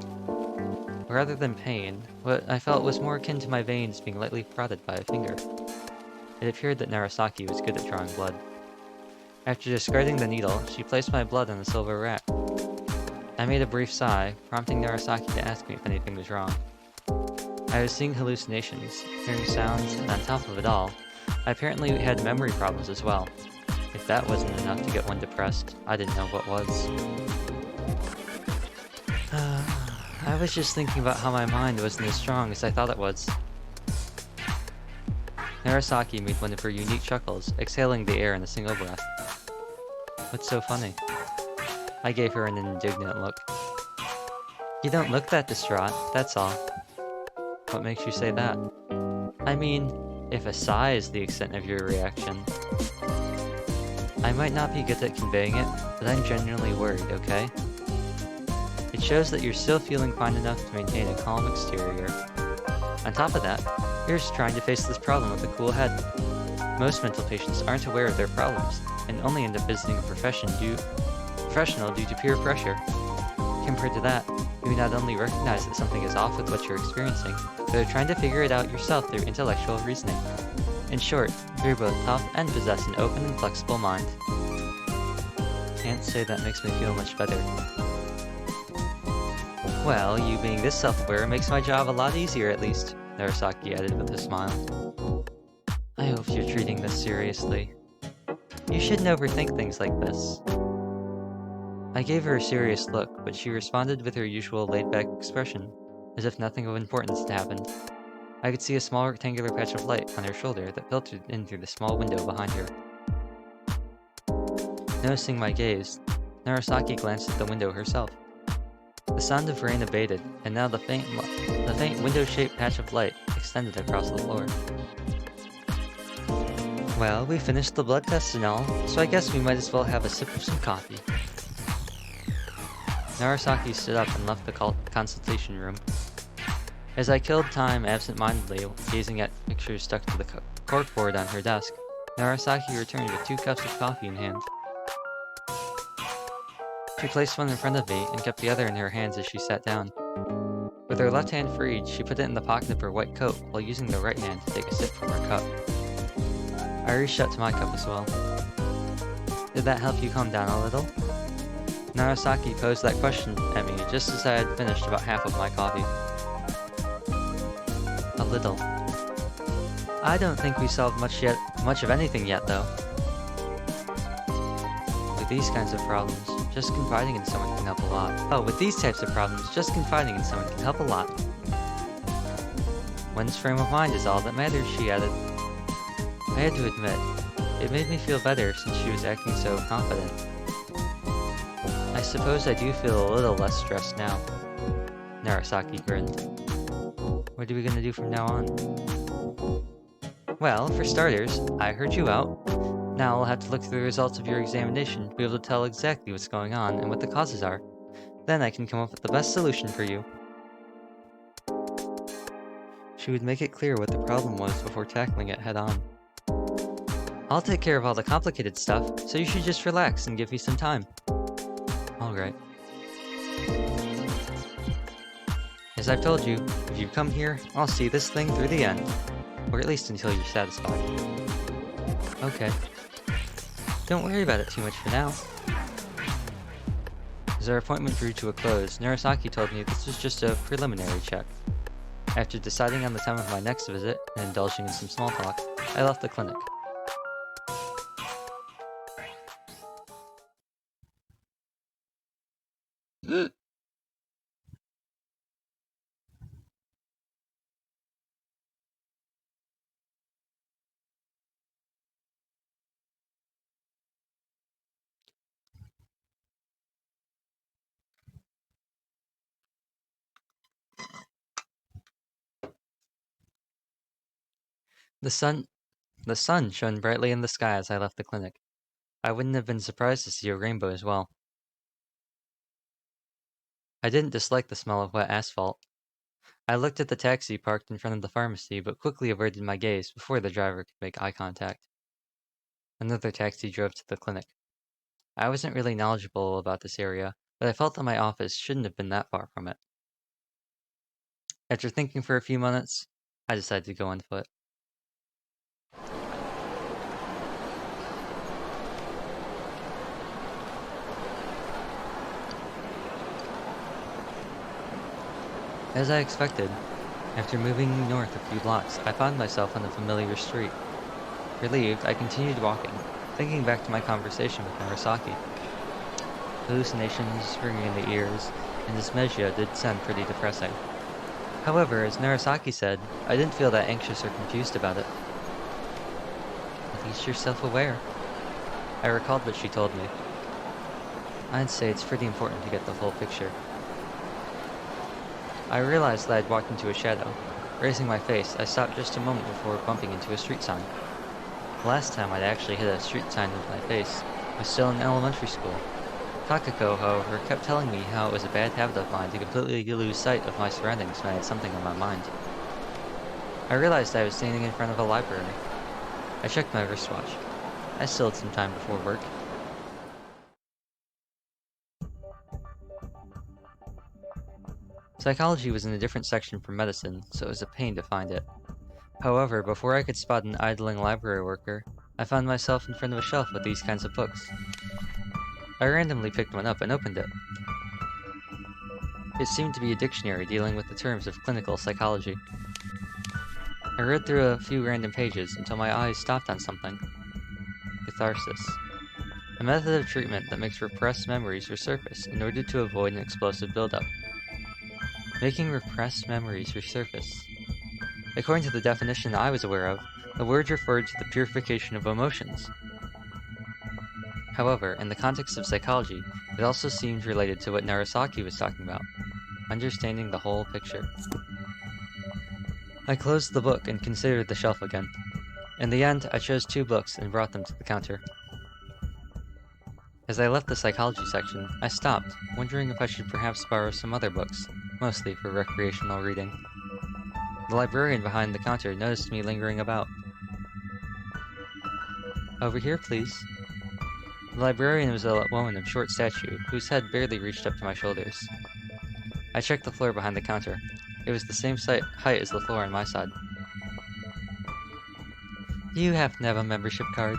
Rather than pain, what I felt was more akin to my veins being lightly prodded by a finger. It appeared that Narasaki was good at drawing blood. After discarding the needle, she placed my blood in a silver rack. I made a brief sigh, prompting Narasaki to ask me if anything was wrong. I was seeing hallucinations, hearing sounds, and on top of it all, I apparently had memory problems as well. If that wasn't enough to get one depressed, I didn't know what was. I was just thinking about how my mind wasn't as strong as I thought it was. Narasaki made one of her unique chuckles, exhaling the air in a single breath. What's so funny? I gave her an indignant look. You don't look that distraught, that's all. What makes you say that? I mean, if a sigh is the extent of your reaction. I might not be good at conveying it, but I'm genuinely worried, okay? It shows that you're still feeling fine enough to maintain a calm exterior. On top of that, you're just trying to face this problem with a cool head. Most mental patients aren't aware of their problems, and only end up visiting a professional due to peer pressure. Compared to that, you not only recognize that something is off with what you're experiencing, but are trying to figure it out yourself through intellectual reasoning. In short, you're both tough and possess an open and flexible mind. Can't say that makes me feel much better. Well, you being this self-aware makes my job a lot easier at least, Narasaki added with a smile. I hope you're treating this seriously. You shouldn't overthink things like this. I gave her a serious look, but she responded with her usual laid-back expression, as if nothing of importance had happened. I could see a small rectangular patch of light on her shoulder that filtered in through the small window behind her. Noticing my gaze, Narasaki glanced at the window herself. The sound of rain abated, and now the faint window-shaped patch of light extended across the floor. Well, we finished the blood test and all, so I guess we might as well have a sip of some coffee. Narasaki stood up and left the consultation room. As I killed time absent-mindedly, gazing at pictures stuck to the corkboard on her desk, Narasaki returned with 2 cups of coffee in hand. She placed one in front of me and kept the other in her hands as she sat down. With her left hand freed, she put it in the pocket of her white coat while using the right hand to take a sip from her cup. I reached out to my cup as well. Did that help you calm down a little? Narasaki posed that question at me just as I had finished about half of my coffee. A little. I don't think we solved much of anything yet, though. With these kinds of problems, just confiding in someone can help a lot. With these types of problems, just confiding in someone can help a lot. One's frame of mind is all that matters, she added. I had to admit, it made me feel better since she was acting so confident. I suppose I do feel a little less stressed now. Narasaki grinned. What are we gonna do from now on? Well, for starters, I heard you out. Now I'll have to look through the results of your examination to be able to tell exactly what's going on and what the causes are. Then I can come up with the best solution for you. She would make it clear what the problem was before tackling it head on. I'll take care of all the complicated stuff, so you should just relax and give me some time. Alright. As I've told you, if you come here, I'll see this thing through the end. Or at least until you're satisfied. Okay. Don't worry about it too much for now. As our appointment drew to a close, Narasaki told me this was just a preliminary check. After deciding on the time of my next visit and indulging in some small talk, I left the clinic. The sun shone brightly in the sky as I left the clinic. I wouldn't have been surprised to see a rainbow as well. I didn't dislike the smell of wet asphalt. I looked at the taxi parked in front of the pharmacy, but quickly averted my gaze before the driver could make eye contact. Another taxi drove to the clinic. I wasn't really knowledgeable about this area, but I felt that my office shouldn't have been that far from it. After thinking for a few minutes, I decided to go on foot. As I expected, after moving north a few blocks, I found myself on a familiar street. Relieved, I continued walking, thinking back to my conversation with Narasaki. Hallucinations ringing in the ears, and dysphagia did sound pretty depressing. However, as Narasaki said, I didn't feel that anxious or confused about it. At least you're self-aware. I recalled what she told me. I'd say it's pretty important to get the full picture. I realized that I'd walked into a shadow. Raising my face, I stopped just a moment before bumping into a street sign. The last time I'd actually hit a street sign with my face was still in elementary school. Takako, however, kept telling me how it was a bad habit of mine to completely lose sight of my surroundings when I had something on my mind. I realized I was standing in front of a library. I checked my wristwatch. I still had some time before work. Psychology was in a different section from medicine, so it was a pain to find it. However, before I could spot an idling library worker, I found myself in front of a shelf with these kinds of books. I randomly picked one up and opened it. It seemed to be a dictionary dealing with the terms of clinical psychology. I read through a few random pages until my eyes stopped on something. Catharsis. A method of treatment that makes repressed memories resurface in order to avoid an explosive buildup. Making repressed memories resurface. According to the definition I was aware of, the word referred to the purification of emotions. However, in the context of psychology, it also seemed related to what Narasaki was talking about, understanding the whole picture. I closed the book and considered the shelf again. In the end, I chose 2 books and brought them to the counter. As I left the psychology section, I stopped, wondering if I should perhaps borrow some other books, mostly for recreational reading. The librarian behind the counter noticed me lingering about. Over here, please. The librarian was a woman of short stature, whose head barely reached up to my shoulders. I checked the floor behind the counter. It was the same height as the floor on my side. Do you happen to have a membership card?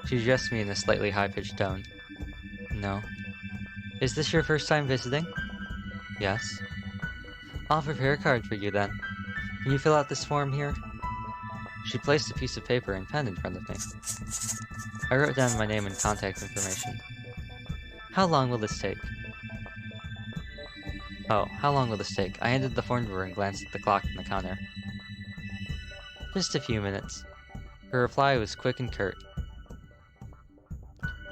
She addressed me in a slightly high-pitched tone. No. Is this your first time visiting? Yes. I'll prepare a card for you then. Can you fill out this form here? She placed a piece of paper and pen in front of me. I wrote down my name and contact information. How long will this take? Oh, how long will this take? I handed the form to her and glanced at the clock on the counter. Just a few minutes. Her reply was quick and curt.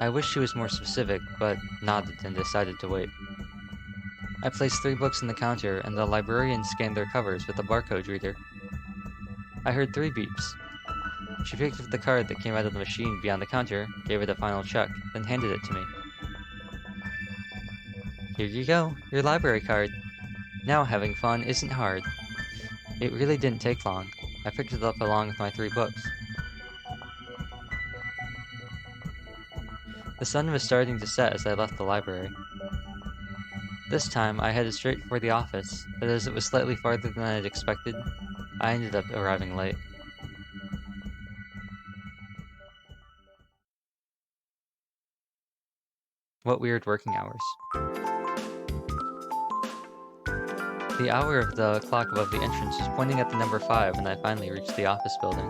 I wished she was more specific, but nodded and decided to wait. I placed 3 books on the counter, and the librarian scanned their covers with a barcode reader. I heard 3 beeps. She picked up the card that came out of the machine beyond the counter, gave it a final check, then handed it to me. Here you go, your library card. Now having fun isn't hard. It really didn't take long. I picked it up along with my 3 books. The sun was starting to set as I left the library. This time, I headed straight for the office, but as it was slightly farther than I had expected, I ended up arriving late. What weird working hours. The hour of the clock above the entrance was pointing at the number 5 when I finally reached the office building.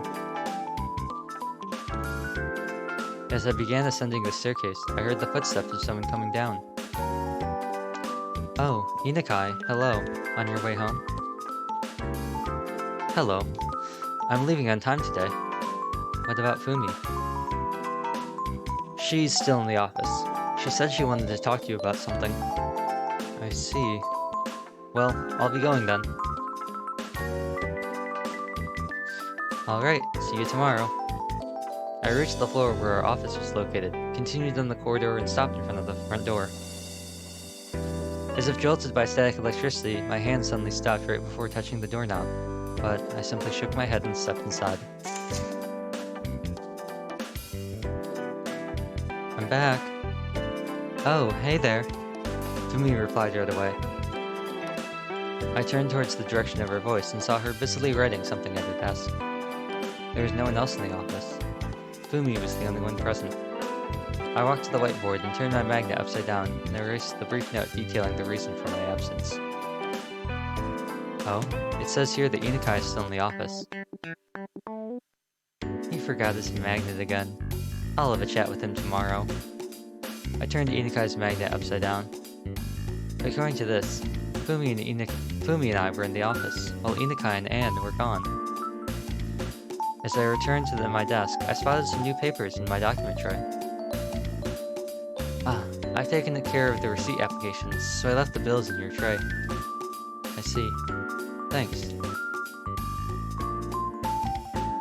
As I began ascending the staircase, I heard the footsteps of someone coming down. Oh, Inakai, hello. On your way home? Hello. I'm leaving on time today. What about Fumi? She's still in the office. She said she wanted to talk to you about something. I see. Well, I'll be going then. Alright, see you tomorrow. I reached the floor where our office was located, continued down the corridor, and stopped in front of the front door. As if jolted by static electricity, my hand suddenly stopped right before touching the doorknob, but I simply shook my head and stepped inside. I'm back. Oh, hey there. Fumi replied right away. I turned towards the direction of her voice and saw her busily writing something at her desk. There was no one else in the office. Fumi was the only one present. I walked to the whiteboard and turned my magnet upside down and erased the brief note detailing the reason for my absence. Oh, it says here that Inukai is still in the office. He forgot his magnet again. I'll have a chat with him tomorrow. I turned Inukai's magnet upside down. According to this, Fumi and I were in the office, while Inukai and Anne were gone. As I returned to my desk, I spotted some new papers in my document tray. Ah, I've taken care of the receipt applications, so I left the bills in your tray. I see. Thanks.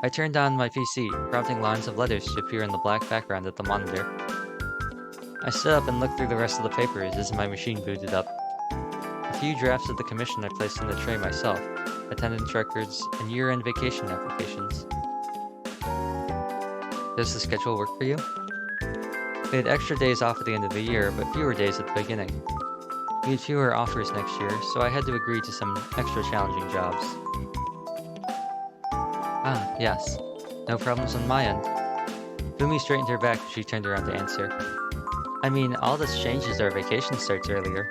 I turned on my PC, prompting lines of letters to appear in the black background of the monitor. I stood up and looked through the rest of the papers as my machine booted up. A few drafts of the commission I placed in the tray myself, attendance records, and year-end vacation applications. Does the schedule work for you? We had extra days off at the end of the year, but fewer days at the beginning. We had fewer offers next year, so I had to agree to some extra challenging jobs. Ah, yes. No problems on my end. Fumi straightened her back as she turned around to answer. I mean, all this changes our vacation starts earlier.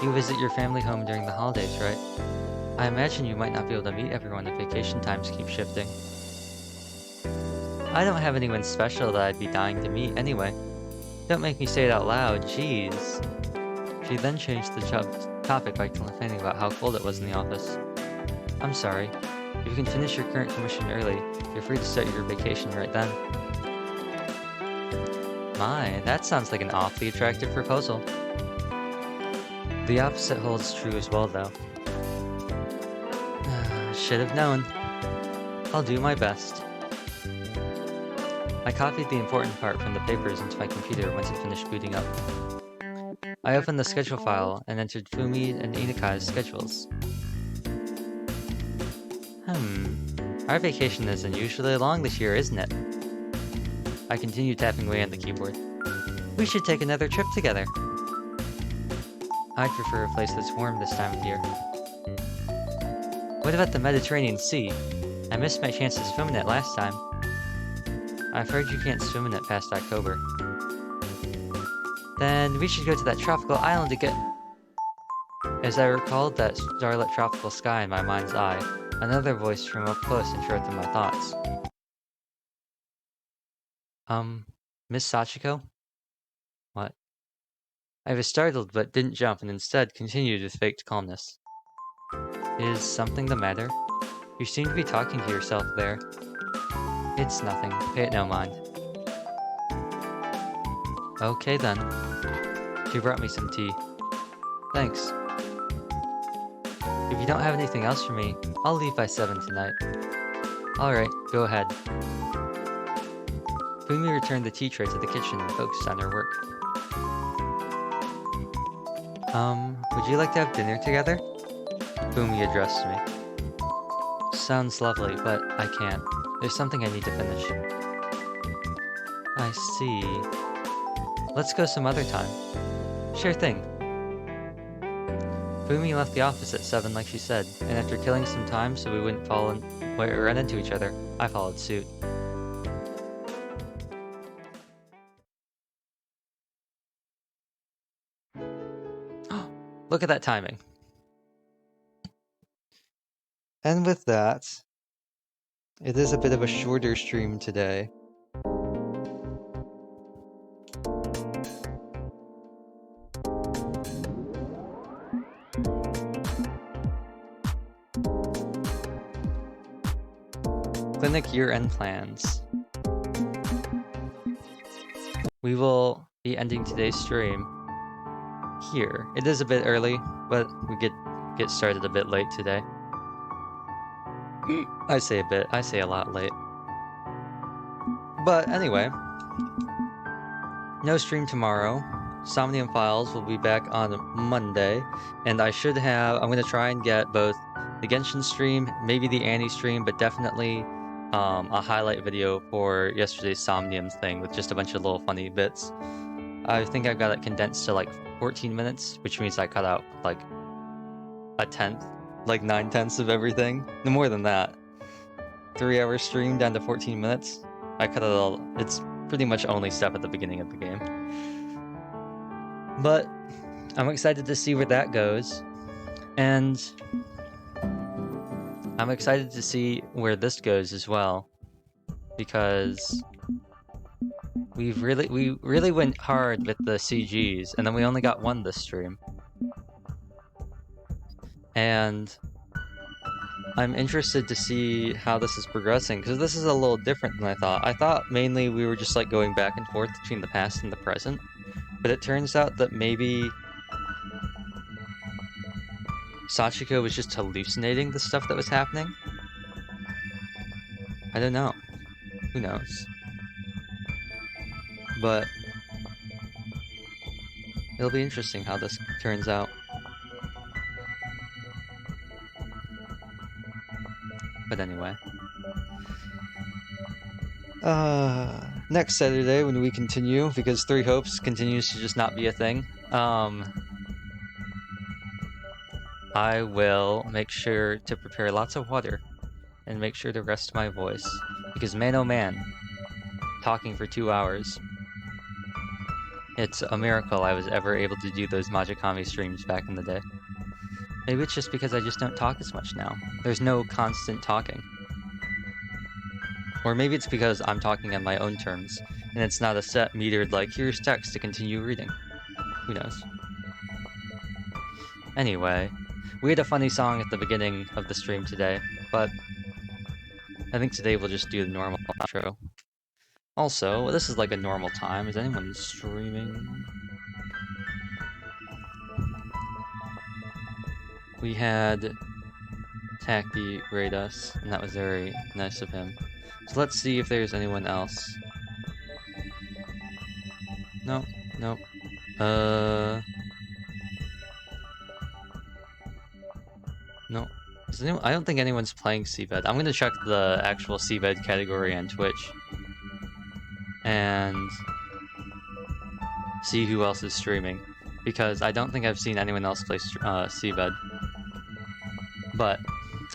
You visit your family home during the holidays, right? I imagine you might not be able to meet everyone if vacation times keep shifting. I don't have anyone special that I'd be dying to meet anyway. Don't make me say it out loud, jeez. She then changed the topic by complaining about how cold it was in the office. I'm sorry. If you can finish your current commission early, you're free to start your vacation right then. My, that sounds like an awfully attractive proposal. The opposite holds true as well, though. Should have known. I'll do my best. I copied the important part from the papers into my computer once it finished booting up. I opened the schedule file and entered Fumi and Inukai's schedules. Our vacation is unusually long this year, isn't it? I continued tapping away on the keyboard. We should take another trip together. I'd prefer a place that's warm this time of year. What about the Mediterranean Sea? I missed my chance to swim in it last time. I've heard you can't swim in it past October. Then we should go to that tropical island to get... As I recalled that starlit tropical sky in my mind's eye, another voice from up close interrupted my thoughts. Miss Sachiko? What? I was startled but didn't jump and instead continued with faked calmness. Is something the matter? You seem to be talking to yourself there. It's nothing. Pay it no mind. Okay then. She brought me some tea. Thanks. If you don't have anything else for me, I'll leave by 7 tonight. Alright, go ahead. Fumi returned the tea tray to the kitchen and focused on her work. Would you like to have dinner together? Fumi addressed me. Sounds lovely, but I can't. There's something I need to finish. I see. Let's go some other time. Sure thing. Fumi left the office at 7 like she said, and after killing some time so we wouldn't run into each other, I followed suit. Look at that timing. And with that, it is a bit of a shorter stream today. Clinic year-end plans. We will be ending today's stream here. It is a bit early, but we get started a bit late today. I say a bit, I say a lot late. But anyway, no stream tomorrow. Somnium Files will be back on Monday, and I'm gonna try and get both the Genshin stream, maybe the Annie stream, but definitely a highlight video for yesterday's Somnium thing with just a bunch of little funny bits. I think I got it condensed to like 14 minutes, which means I cut out like a tenth, like 9/10 of everything. No more than that. 3-hour stream down to 14 minutes. I cut it all. It's pretty much only stuff at the beginning of the game. But I'm excited to see where that goes. And I'm excited to see where this goes as well. Because we really went hard with the CGs, and then we only got one this stream. And I'm interested to see how this is progressing, because this is a little different than I thought. I thought mainly we were just like going back and forth between the past and the present, but it turns out that maybe Sachiko was just hallucinating the stuff that was happening. I don't know. Who knows? But it'll be interesting how this turns out. But anyway. Next Saturday when we continue, because Three Hopes continues to just not be a thing, I will make sure to prepare lots of water and make sure to rest my voice, because man oh man, talking for 2 hours. It's a miracle I was ever able to do those Majikami streams back in the day. Maybe it's just because I just don't talk as much now. There's no constant talking. Or maybe it's because I'm talking on my own terms, and it's not a set metered like, here's text to continue reading. Who knows? Anyway, we had a funny song at the beginning of the stream today, but I think today we'll just do the normal outro. Also, this is like a normal time. Is anyone streaming? We had Taki raid us, and that was very nice of him. So let's see if there's anyone else. No, no. No. I don't think anyone's playing Seabed. I'm gonna check the actual Seabed category on Twitch. And see who else is streaming. Because I don't think I've seen anyone else play Seabed. But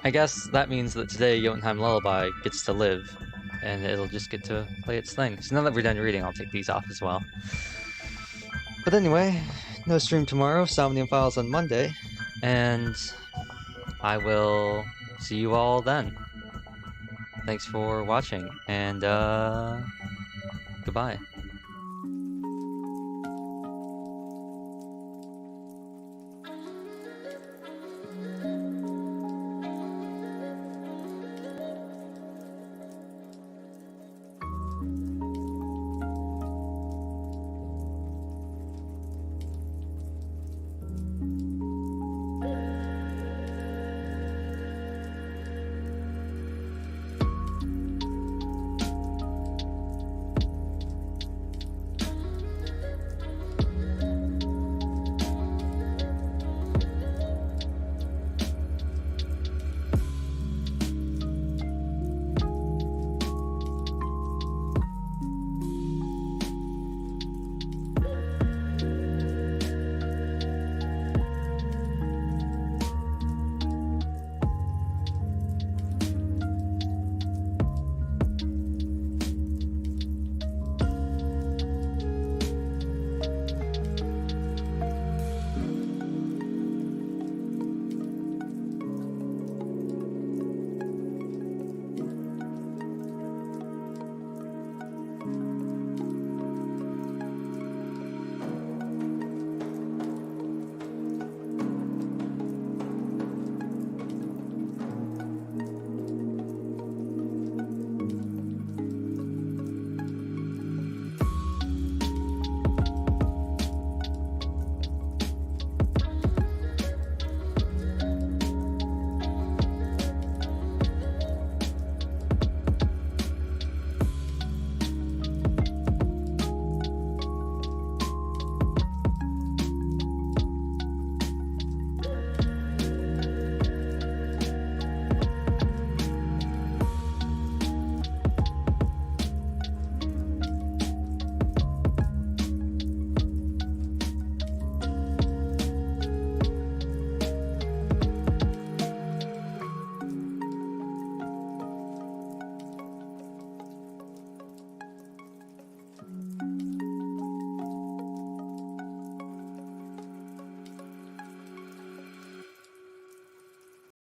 I guess that means that today Jotunheim Lullaby gets to live. And it'll just get to play its thing. So now that we're done reading, I'll take these off as well. But anyway, no stream tomorrow, Somnium Files on Monday. And I will see you all then. Thanks for watching, and goodbye.